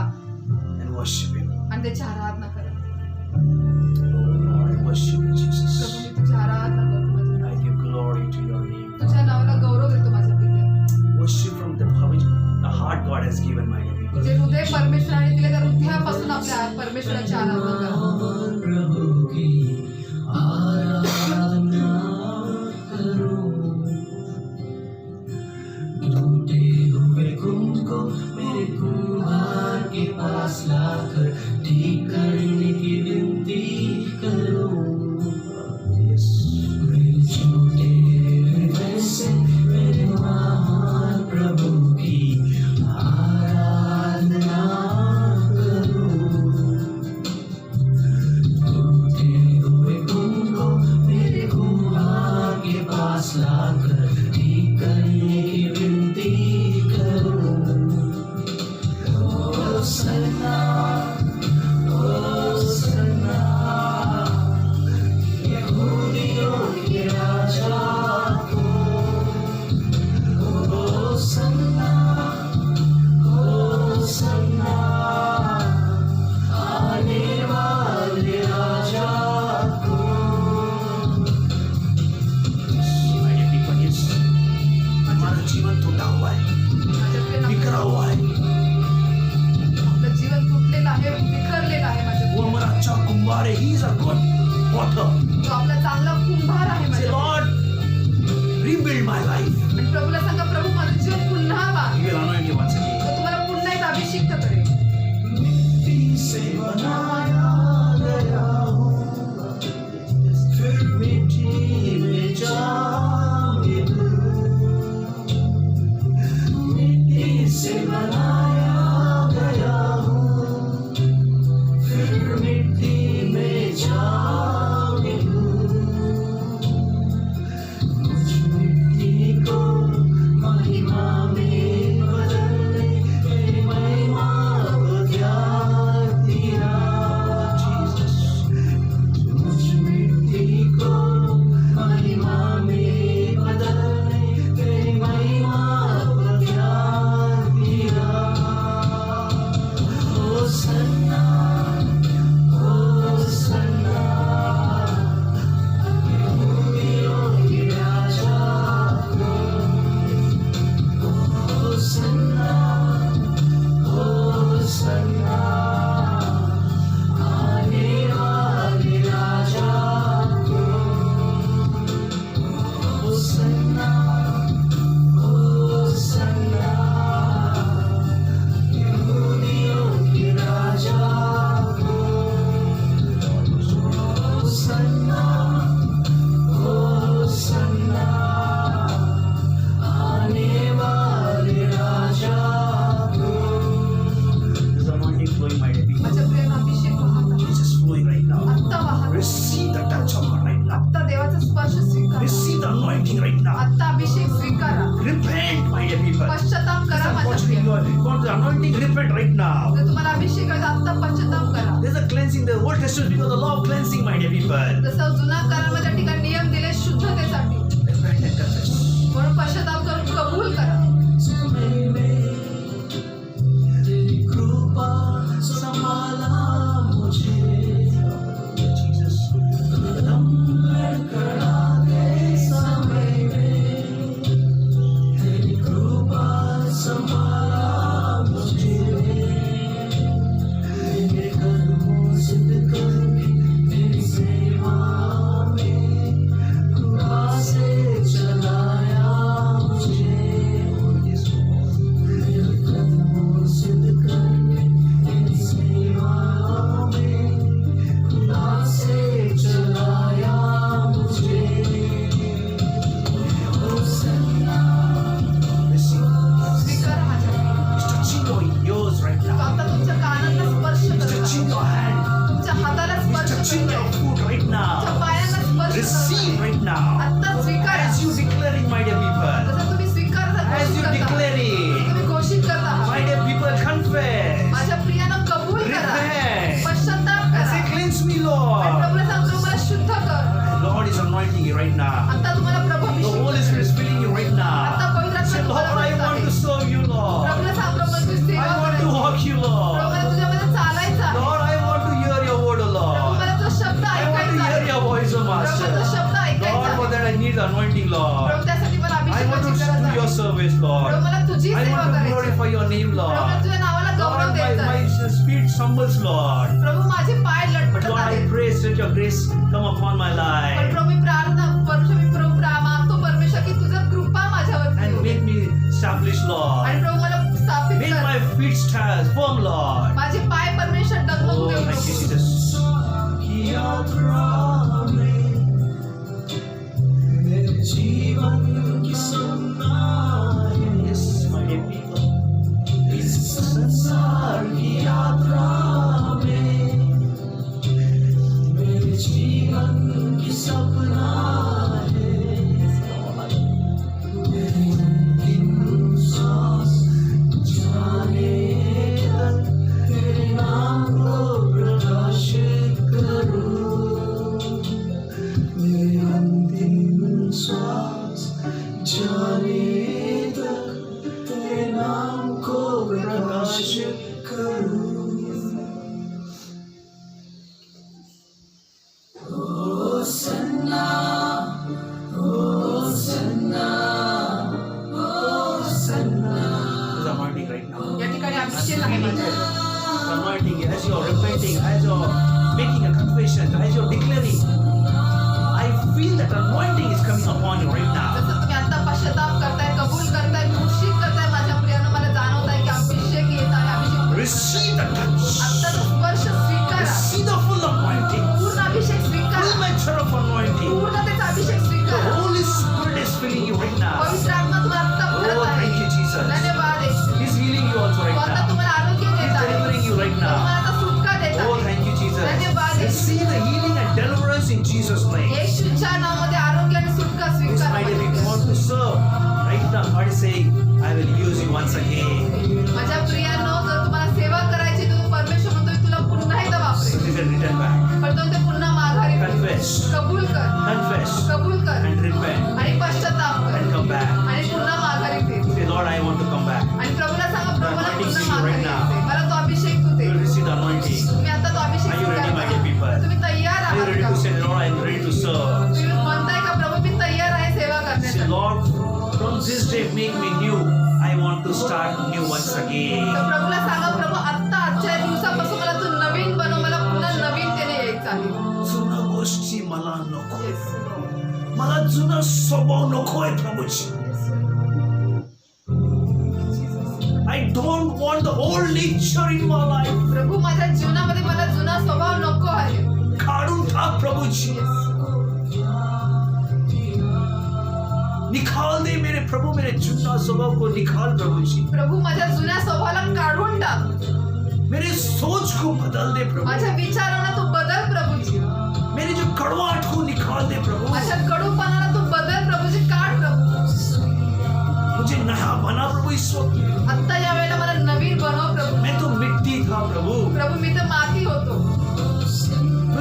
and worship Him. आणि त्याची आराधना करा. Oh Lord, I worship you, Jesus. प्रभू, मी तुझी आराधना करतो माझ्या. I give glory to your name. तुझ्या नावाला गौरव देतो माझ्या पित्या. Worship from the heart God has given, my dear people. जे हृदय परमेश्वराने दिले त्या हृदयापासून आपल्या परमेश्वराची आराधना करा. प्रभु की आराधना करो, टूटे हुए कुंभ को मेरे कुम्हार के पास लाकर ठीक करने की विनती करो. Yes. मेरे छोटे हृदय से मेरे महान प्रभु की आराधना करो. टूटे हुए कुंभ को मेरे कुम्हार के पास लाकर ठीक करने की विनती करो. होसन्ना, होसन्ना, यहूदियों के राजा को. होसन्ना, होसन्ना, आने वाले राजा को. My dear people, yes. हमारा जीवन टूटा हुआ है, माझ्या प्रिया, बिखरा हुआ है. आपलं जीवन तुटलेलं आहे, बिखरलेलं आहे माझ्या वो प्रिया. हमारा अच्छा कुंभार है. He is a good potter. तो आपला चांगला कुंभार आहे Say, माझ्या प्रिया. Lord, rebuild my life. आणि प्रभूला सांगा, प्रभू माझं जीवन पुन्हा बांध. He will anoint you once again. तो तुम्हाला पुन्हा एकदा अभिषिक्त करेल. मिट्टी से बनाया गया हूँ, फिर मिट्टी में जा मिलूं. मिट्टी से बनाया गया हूँ, फिर मिट्टी में जा मिलूं. मुझ मिट्टी को महिमा में बदलने तेरी महिमा को त्याग दिया. मुझ मिट्टी को महिमा में बदलने तेरी महिमा को त्याग दिया. होसन्ना, होसन्ना, यहूदियों के राजा को. होसन्ना, होसन्ना, आने वाले राजा को. होसन्ना, होसन्ना, यहूदियों के राजा को. होसन्ना, होसन्ना, आने वाले राजा को. There's anointing flowing, my dear people. माझ्या प्रियानं अभिषेक वाहत आहे. It's just flowing right now. आत्ता वाहत. Receive the touch of God right now. आत्ता देवाचा स्पर्श स्वीकारा. Receive the anointing right now. आत्ता अभिषेक स्वीकारा. Repent, my dear people. पश्चाताप करा माझ्या Unfortunately, Priya. you want the anointing, repent right now. जर तुम्हाला अभिषेक करायचा, आत्ता पश्चाताप करा. There's a cleansing, the Old Testament because the law of cleansing, my dear people. जसं जुना करारामध्ये त्या ठिकाणी नियम दिले शुद्धतेसाठी, Repent and confess. म्हणून पश्चाताप करून कबूल करा. समय में तेरी कृपा संभाला मुझे. Jesus. कदम लड़खड़ाते समय में now. आता स्वीकारा. As you declaring, my dear people. जसं तुम्ही स्वीकारता, As घोषित you करता. declaring, तुम्ही घोषित करता. my dear people, confess. माझ्या प्रियानं कबूल करा. Repent. पश्चाताप And करा. say, cleanse me, आणि Lord. प्रभूला सांग, प्रभू मला शुद्ध कर. Lord is anointing you right now. आता तुम्हाला प्रभू The अभिषेक Holy करतोय. Spirit is filling you right आता now. पवित्र आत्मा Say, Lord, तुम्हाला I भरत want to आहे. serve you, Lord. प्रभूला सांग, प्रभू मला तुझी सेवा I want to करायची. walk you, Prabhu Lord. मला तुझ्यामध्ये चालायचं आहे. Lord, I want to hear your word, O Prabhu Lord. मला तो शब्द I want to ऐकायचा hear आहे. your voice, O Prabhu Master. तो शब्द ऐकायचा Lord, for आहे. that I need the anointing, Lord. प्रभू त्यासाठी मला I want to अभिषेकाची गरज do आहे. your service, Lord. प्रभू मला तुझी I सेवा want to करायची. glorify your name, प्रभू मला Lord. तुझ्या नावाला गौरव Lord, द्यायचा आहे. my feet stumbles, Lord. प्रभू माझे पाय लटपटत Lord, I आहेत. pray, let your grace come upon my पण life प्रभू मी प्रार्थना मागतो परमेश्वर की तुझं कृपा माझ्यावरती and येऊ. make me established, Lord. आणि प्रभू मला स्थापित Make कर. my feet stand firm, Lord. माझे पाय परमेश्वर डगमगू Oh, देऊ thank you, नको. Jesus. जीवन की सपना है Yes, my dear people. इस संसार की यात्रा में मेरे जीवन की सपना है मेरी अंतिम सांस जाने तक तेरे नाम को प्रकाशित करूं मेरी अंतिम सांस जाने तक तेरे नाम को प्रकाशित करूं ओ सन्ना ओ सन्ना ओ सन्ना There's anointing right now. या ठिकाणी अभिषेक आहे माझ्यावर. The anointing, as you're repenting, as you're making a confession, as you're declaring, I feel that anointing is coming upon you right now. जसं तुम्ही आता पश्चाताप करताय, कबूल करताय, घोषित करताय माझ्या प्रियानं, मला जाणवत आहे की अभिषेक येत आहे. अभिषेक Receive the touch. आता तो स्पर्श स्वीकारा. Receive the full anointing. पूर्ण अभिषेक Full स्वीकारा. measure of anointing. पूर्णतेचा Abhishek The स्वीकारा. Holy Spirit is filling you right now. पवित्र आत्मा तुम्हाला आता Oh, भरत आहे. thank you, Jesus. धन्यवाद येशू. He's healing you also तो right आता now. तुम्हाला आरोग्य He's देत आहे. delivering you right तो तुम्हाला now. आता सुटका देत Oh, आहे. thank you, Jesus. धन्यवाद येशू. Receive the healing and deliverance in Jesus' name. येशूच्या नावामध्ये आरोग्य आणि सुटका Yes, स्वीकारा. my dear, if you want to serve, right now, God is saying, I will use you once again. माझ्या प्रियांनो, जर तुम्हाला सेवा करायची तर परमेश्वर म्हणतोय तुला पुन्हा एकदा So वापरेल. you can return back. पण तो ते पुन्हा माघारी फिर. Confess. कबूल कर. Confess. कबूल कर. And repent. आणि पश्चाताप कर. And come back. आणि पुन्हा माघारी फिर. Say, Lord, I want to come back. आणि प्रभूला सांगा, प्रभू मला anointing पुन्हा is you माघारी right now. यायचंय. मला तो अभिषेक तू दे. You will receive the anointing. तुम्ही आता तो अभिषेक Are you ready, my dear स्वीकारा. people? तुम्ही तयार Are you आहात ready का? to say, Lord, I am ready to serve? तुम्ही म्हणताय का प्रभू मी तयार आहे सेवा Say, करण्यासाठी. Lord, from this day, make me new. I want to start new once again. तर प्रभूला सांगा, प्रभू आता आजच्या दिवसापासून मला तू नवीन बनव. मला पुन्हा नवीनतेने यायचं आहे. जुन्या गोष्टी मला नको. मला जुना स्वभाव नकोय प्रभूची. I don't want the old nature in my life. प्रभू माझ्या जीवनामध्ये मला जुना स्वभाव नको आहे. काढून टाक प्रभूची. निकाल दे मेरे प्रभू मेरे जुना स्वभाव को निकाल प्रभूजी. प्रभू माझ्या जुन्या स्वभावाला काढून टाक. मेरे सोच को बदल दे प्रभु. माझ्या विचारांना तू बदल प्रभूजी. मेरे जो कड़वाहट को निकाल दे प्रभु. माझ्या कडूपणाला तू बदल प्रभूजी. काढ प्रभू. मुझे नया बना प्रभु इस वक्त. आता या वेळेला मला नवीन बनव प्रभू. मैं तो मिट्टी था प्रभु. प्रभू मी तर माती होतो,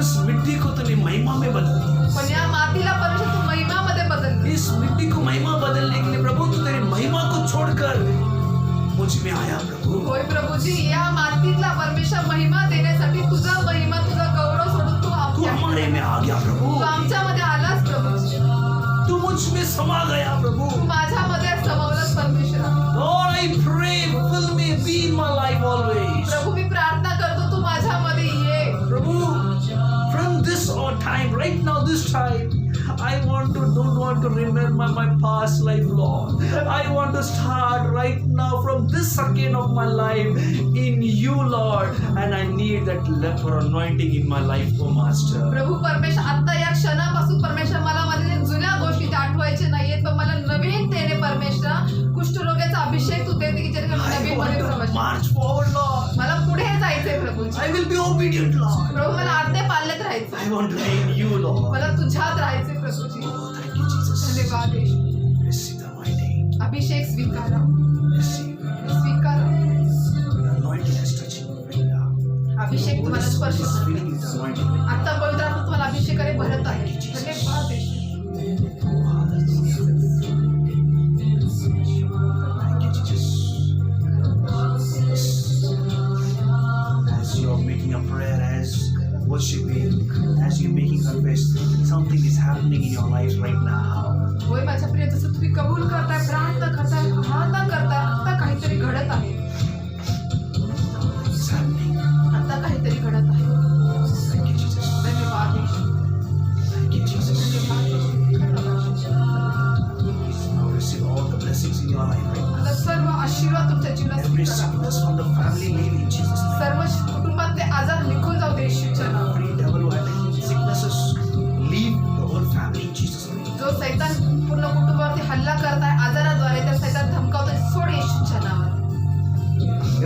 उस मिट्टी को तूने महिमा में बदल दिया. पण या मातीला परमेश्वर तू महिमामध्ये बदल. इस मिट्टी को महिमा बदलने के लिए प्रभु तू तेरी महिमा को छोड़कर मुझ में आया प्रभु. होय प्रभूजी, या मातीतला परमेश्वर महिमा देण्यासाठी तुझा महिमा, तुझा गौरव सोडून तू हमारे में आ गया प्रभु. तू आमच्यामध्ये आलास प्रभूजी. तू मुझ में समा गया प्रभु. तू माझ्यामध्ये समावलास परमेश्वरा. Lord, I pray, fill me, be in my life always. प्रभू मी प्रार्थना करतो तू माझ्यामध्ये ये. Prabhu, from this time, right now, this time, I don't want to remember my past life, Lord. I want to start right now from this second of my life in you, Lord. And I need that leper anointing in my life, oh Master. प्रभू परमेश्वर, आता या क्षणापासून परमेश्वर मला माझ्या जुन्या गोष्टी आठवायचे नाहीयेत, पण मला नवीनतेने परमेश्वर कुष्ठरोगाचा अभिषेक तू देते की जेणेकरून I नवीन want मध्ये to प्रवेश. march forward, Lord. मला पुढे जायचंय Prabhuji. I will be obedient, Lord. प्रभू मला आज्ञा पाळण्यात राहायचं. I want to be in you, Lord. मला तुझ्यात राहायचे Prabhuji. Oh, thank something is happening in your life right now. होय माझ्या प्रिय, जसं तुम्ही कबूल करताय, प्रार्थना करताय, प्रार्थना करताय, आता काहीतरी घडत आहे. It's happening. आता काहीतरी घडत आहे. Thank you, Jesus. धन्यवाद येशू. Thank you, Jesus. धन्यवाद येशू. Now receive all the blessings in your life right now. आता सर्व आशीर्वाद तुमच्या जीवनात Every स्वीकारा. sickness from the family leave in Jesus' name. सर्व कुटुंबातले आजार निघून जाऊ दे येशूच्या नावात. Every devil who attacking sicknesses leave the whole family in Jesus' name. जो सैतान पूर्ण कुटुंबावरती हल्ला करताय आजाराद्वारे, त्या सैतान धमकावतोय, सोड येशूच्या नावात.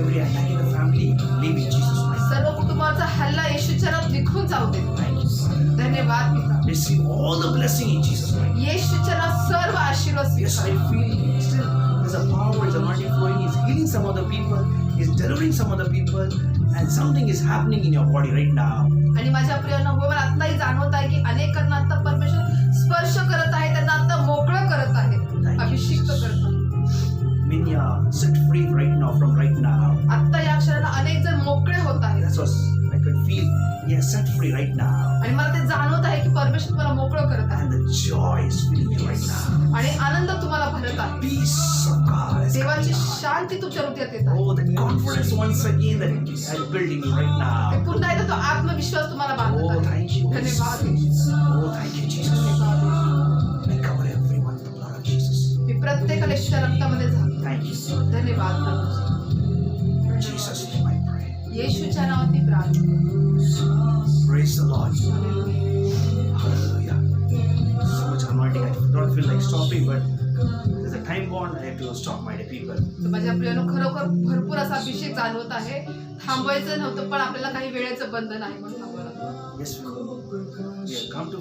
Every attack in the family leave in Jesus' name. सर्व कुटुंबाचा हल्ला येशूच्या नावात निघून जाऊ दे. Thank you, Father. धन्यवाद पिता. Receive all the blessing in Jesus' name. येशूच्या नावात सर्व आशीर्वाद Yes, I स्वीकारा. feel still there's a power, there's a anointing flowing. He's healing some other people, he's delivering some other people, and something is happening in your body right now. आणि माझ्या प्रियांना हो, मला आत्ताही जाणवत आहे की अनेकांना आता परमेश्वर स्पर्श करत आहे, त्यांना आता मोकळं करत आहे, अभिषिक्त करत आहे. Many are set free right now from right now. आत्ता या क्षणाला अनेक जण मोकळे होत आहेत. That's what I could feel. Yes, set free right now. आणि मला ते जाणवत आहे की परमेश्वर तुम्हाला मोकळं करत आहे. And the joy is filling you right now. आणि आनंद तुम्हाला भरत आहे. Peace of God is देवाची coming now. शांती तुमच्या हृदयात येत आहे. Oh, the confidence once again that I'm building you right ते now. पुन्हा एकदा तो आत्मविश्वास तुम्हाला बांधत Oh, आहे. thank you. धन्यवाद. Oh, thank you, Jesus. I cover everyone with the blood of Jesus. मी प्रत्येकाला येशूच्या रक्तामध्ये झालो. Thank you. धन्यवाद प्रभू. In Jesus' name I pray. येशूच्या नावात मी प्रार्थना. Praise the Lord. Hallelujah. So much anointing. I don't feel like stopping, but there's a time bond. I have to stop, my dear people. तर माझ्या प्रियानो, खरोखर भरपूर असा अभिषेक जाणवत आहे. थांबवायचं नव्हतं, पण आपल्याला काही वेळेचं बंधन आहे म्हणून थांबवायला लागलं. Yes, we have come to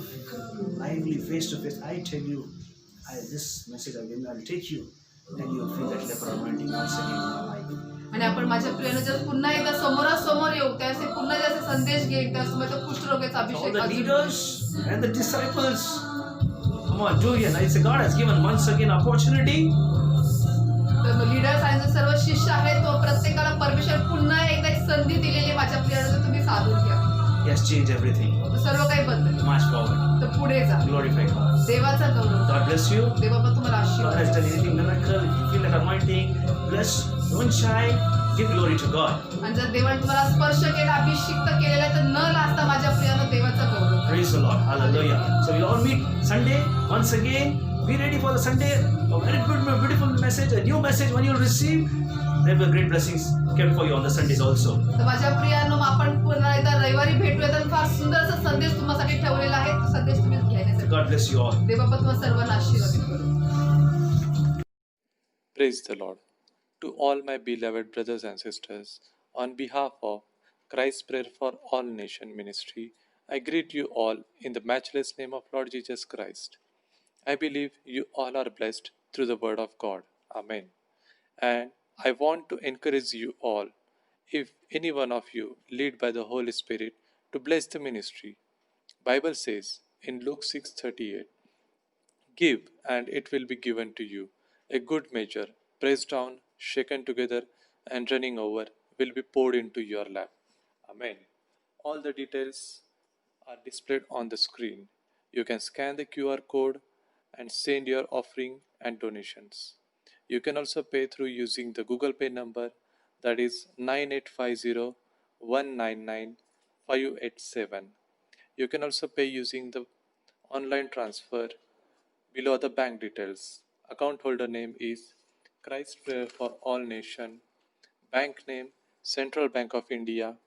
lively face to face. I tell you, this message again, I'll take you, and you'll feel that leper anointing once again in your life. आणि आपण माझ्या प्रियानं जर पुन्हा एकदा समोरासमोर येऊ, त्याचे पुन्हा जसे संदेश घेईल, त्यासमोर तो कुष्ठरोगाचा All अभिषेक the अजून. leaders and the disciples, come on, do it. It's God has given once again opportunity. तर लीडर्स आणि जो सर्व शिष्य आहेत, तो प्रत्येकाला परमेश्वर पुन्हा एकदा एक संधी दिलेली आहे. माझ्या प्रियानं तर तुम्ही साधून घ्या. He has changed everything. तर सर्व काही बदलेल. March forward. तर पुढे जा. Glorify God. देवाचा गौरव. God bless you. देवाबा तुम्हाला God आशीर्वाद. has done anything miracle. If you feel like anointing, bless. Don't shy. Give glory to God. आणि जर देवाने तुम्हाला स्पर्श केला, अभिषिक्त केलेला, तर न लाजता माझ्या प्रियानं देवाचा गौरव. Praise the Lord. Hallelujah. So we'll all meet Sunday once again. Be ready for the Sunday. A very good, beautiful message, a new message when you'll receive. There will be great blessings kept for you on the Sundays also. तर माझ्या प्रियानो, आपण पुन्हा एकदा रविवारी भेटूया. तर फार सुंदर असा संदेश तुम्हाला ठेवलेला आहे. तो संदेश तुम्ही घेण्यासाठी. God bless you all. देवाबा तुम्हाला सर्वांना आशीर्वादित करू. Praise the Lord. To all my beloved brothers and sisters, on behalf of Christ's Prayer for All Nation Ministry, I greet you all in the matchless name of Lord Jesus Christ. I believe you all are blessed through the Word of God. Amen. And I want to encourage you all, if any one of you led by the Holy Spirit, to bless the ministry. Bible says in Luke 6:38, "Give, and it will be given to you. A good measure, pressed down, shaken together, and running over, will be poured into your lap." Amen. All the details are displayed on the screen. You can scan the QR code and send your offering and donations. You can also pay through using the Google Pay number, that is 9850-199-587. You can also pay using the online transfer below the bank details. Account holder name is Christ Prayer for All Nation. Bank name Central Bank of India.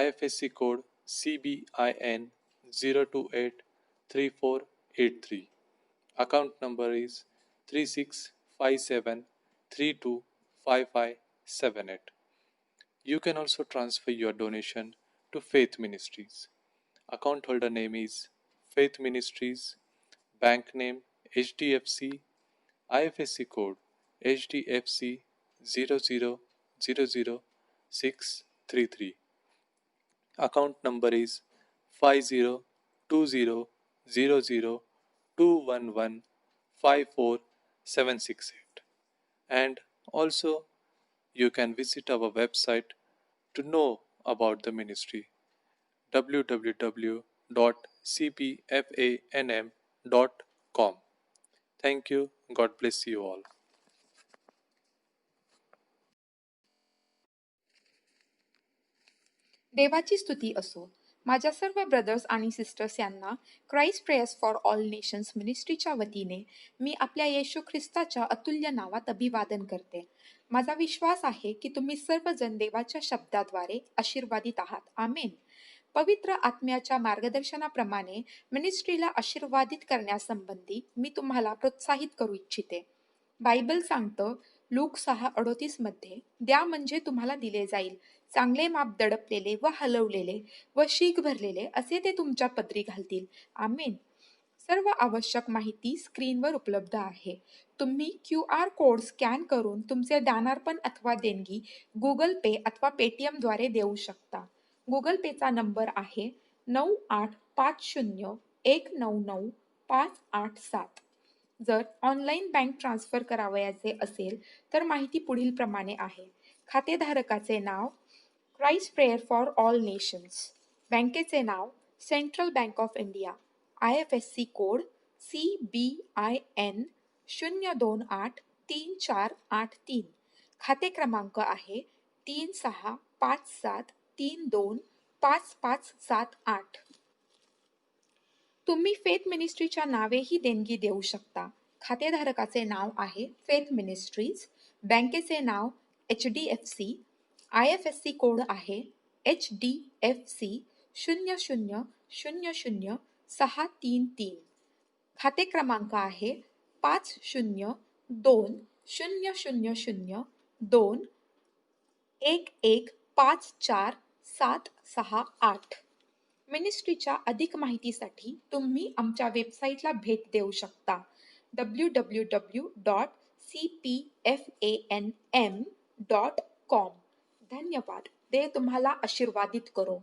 IFSC code CBIN 0283483. Account number is 3657325578. You can also transfer your donation to Faith Ministries. Account holder name is Faith Ministries. Bank name HDFC. IFSC code HDFC 0000633. Account number is 50200021154768. And also you can visit our website to know about the ministry, www.gcc.in. cpfanm.com. Thank you. God bless you all. देवाची स्तुती असो. माझ्या सर्व brothers आणि sisters यांना Christ prayers for all nations मिनिस्ट्रीच्या वतीने मी आपल्या येशू ख्रिस्ताच्या अतुल्य नावात अभिवादन करते. माझा विश्वास आहे की तुम्ही सर्वजण देवाच्या शब्दाद्वारे आशीर्वादित आहात. आमेन. पवित्र आत्म्याच्या मार्गदर्शनाप्रमाणे मिनिस्ट्रीला आशीर्वादित करण्यासंबंधी मी तुम्हाला प्रोत्साहित करू इच्छिते. बायबल सांगतं लूक 6:38 मध्ये, द्या म्हणजे तुम्हाला दिले जाईल, चांगले माप दडपलेले व हलवलेले व शीघ भरलेले असे ते तुमच्या पदरी घालतील. आमेन. सर्व आवश्यक माहिती स्क्रीनवर उपलब्ध आहे. तुम्ही QR कोड स्कॅन करून तुमचे दानार्पण अथवा देणगी गुगल पे अथवा पेटीएम द्वारे देऊ शकता. गुगल पेचा नंबर आहे 9850199587. जर ऑनलाईन बँक ट्रान्सफर करावयाचे असेल तर माहिती पुढील प्रमाणे आहे. खातेधारकाचे नाव Christ prayer for all nations, बँकेचे नाव central bank of India, IFSC code CBIN 0283483, खाते क्रमांक आहे 3657325578. तुम्ही फेथ मिनिस्ट्रीच्या नावेही देणगी देऊ शकता. खातेधारकाचे नाव आहे फेथ मिनिस्ट्रीज, बँकेचे नाव HDFC, IFSC कोड आहे HDFC 0000633, खाते क्रमांक आहे 50200001154768. मिनिस्ट्रीच्या अधिक माहितीसाठी तुम्ही आमच्या वेबसाईटला भेट देऊ शकता www.cpfanm.com. धन्यवाद. देव तुम्हाला आशीर्वादित करो.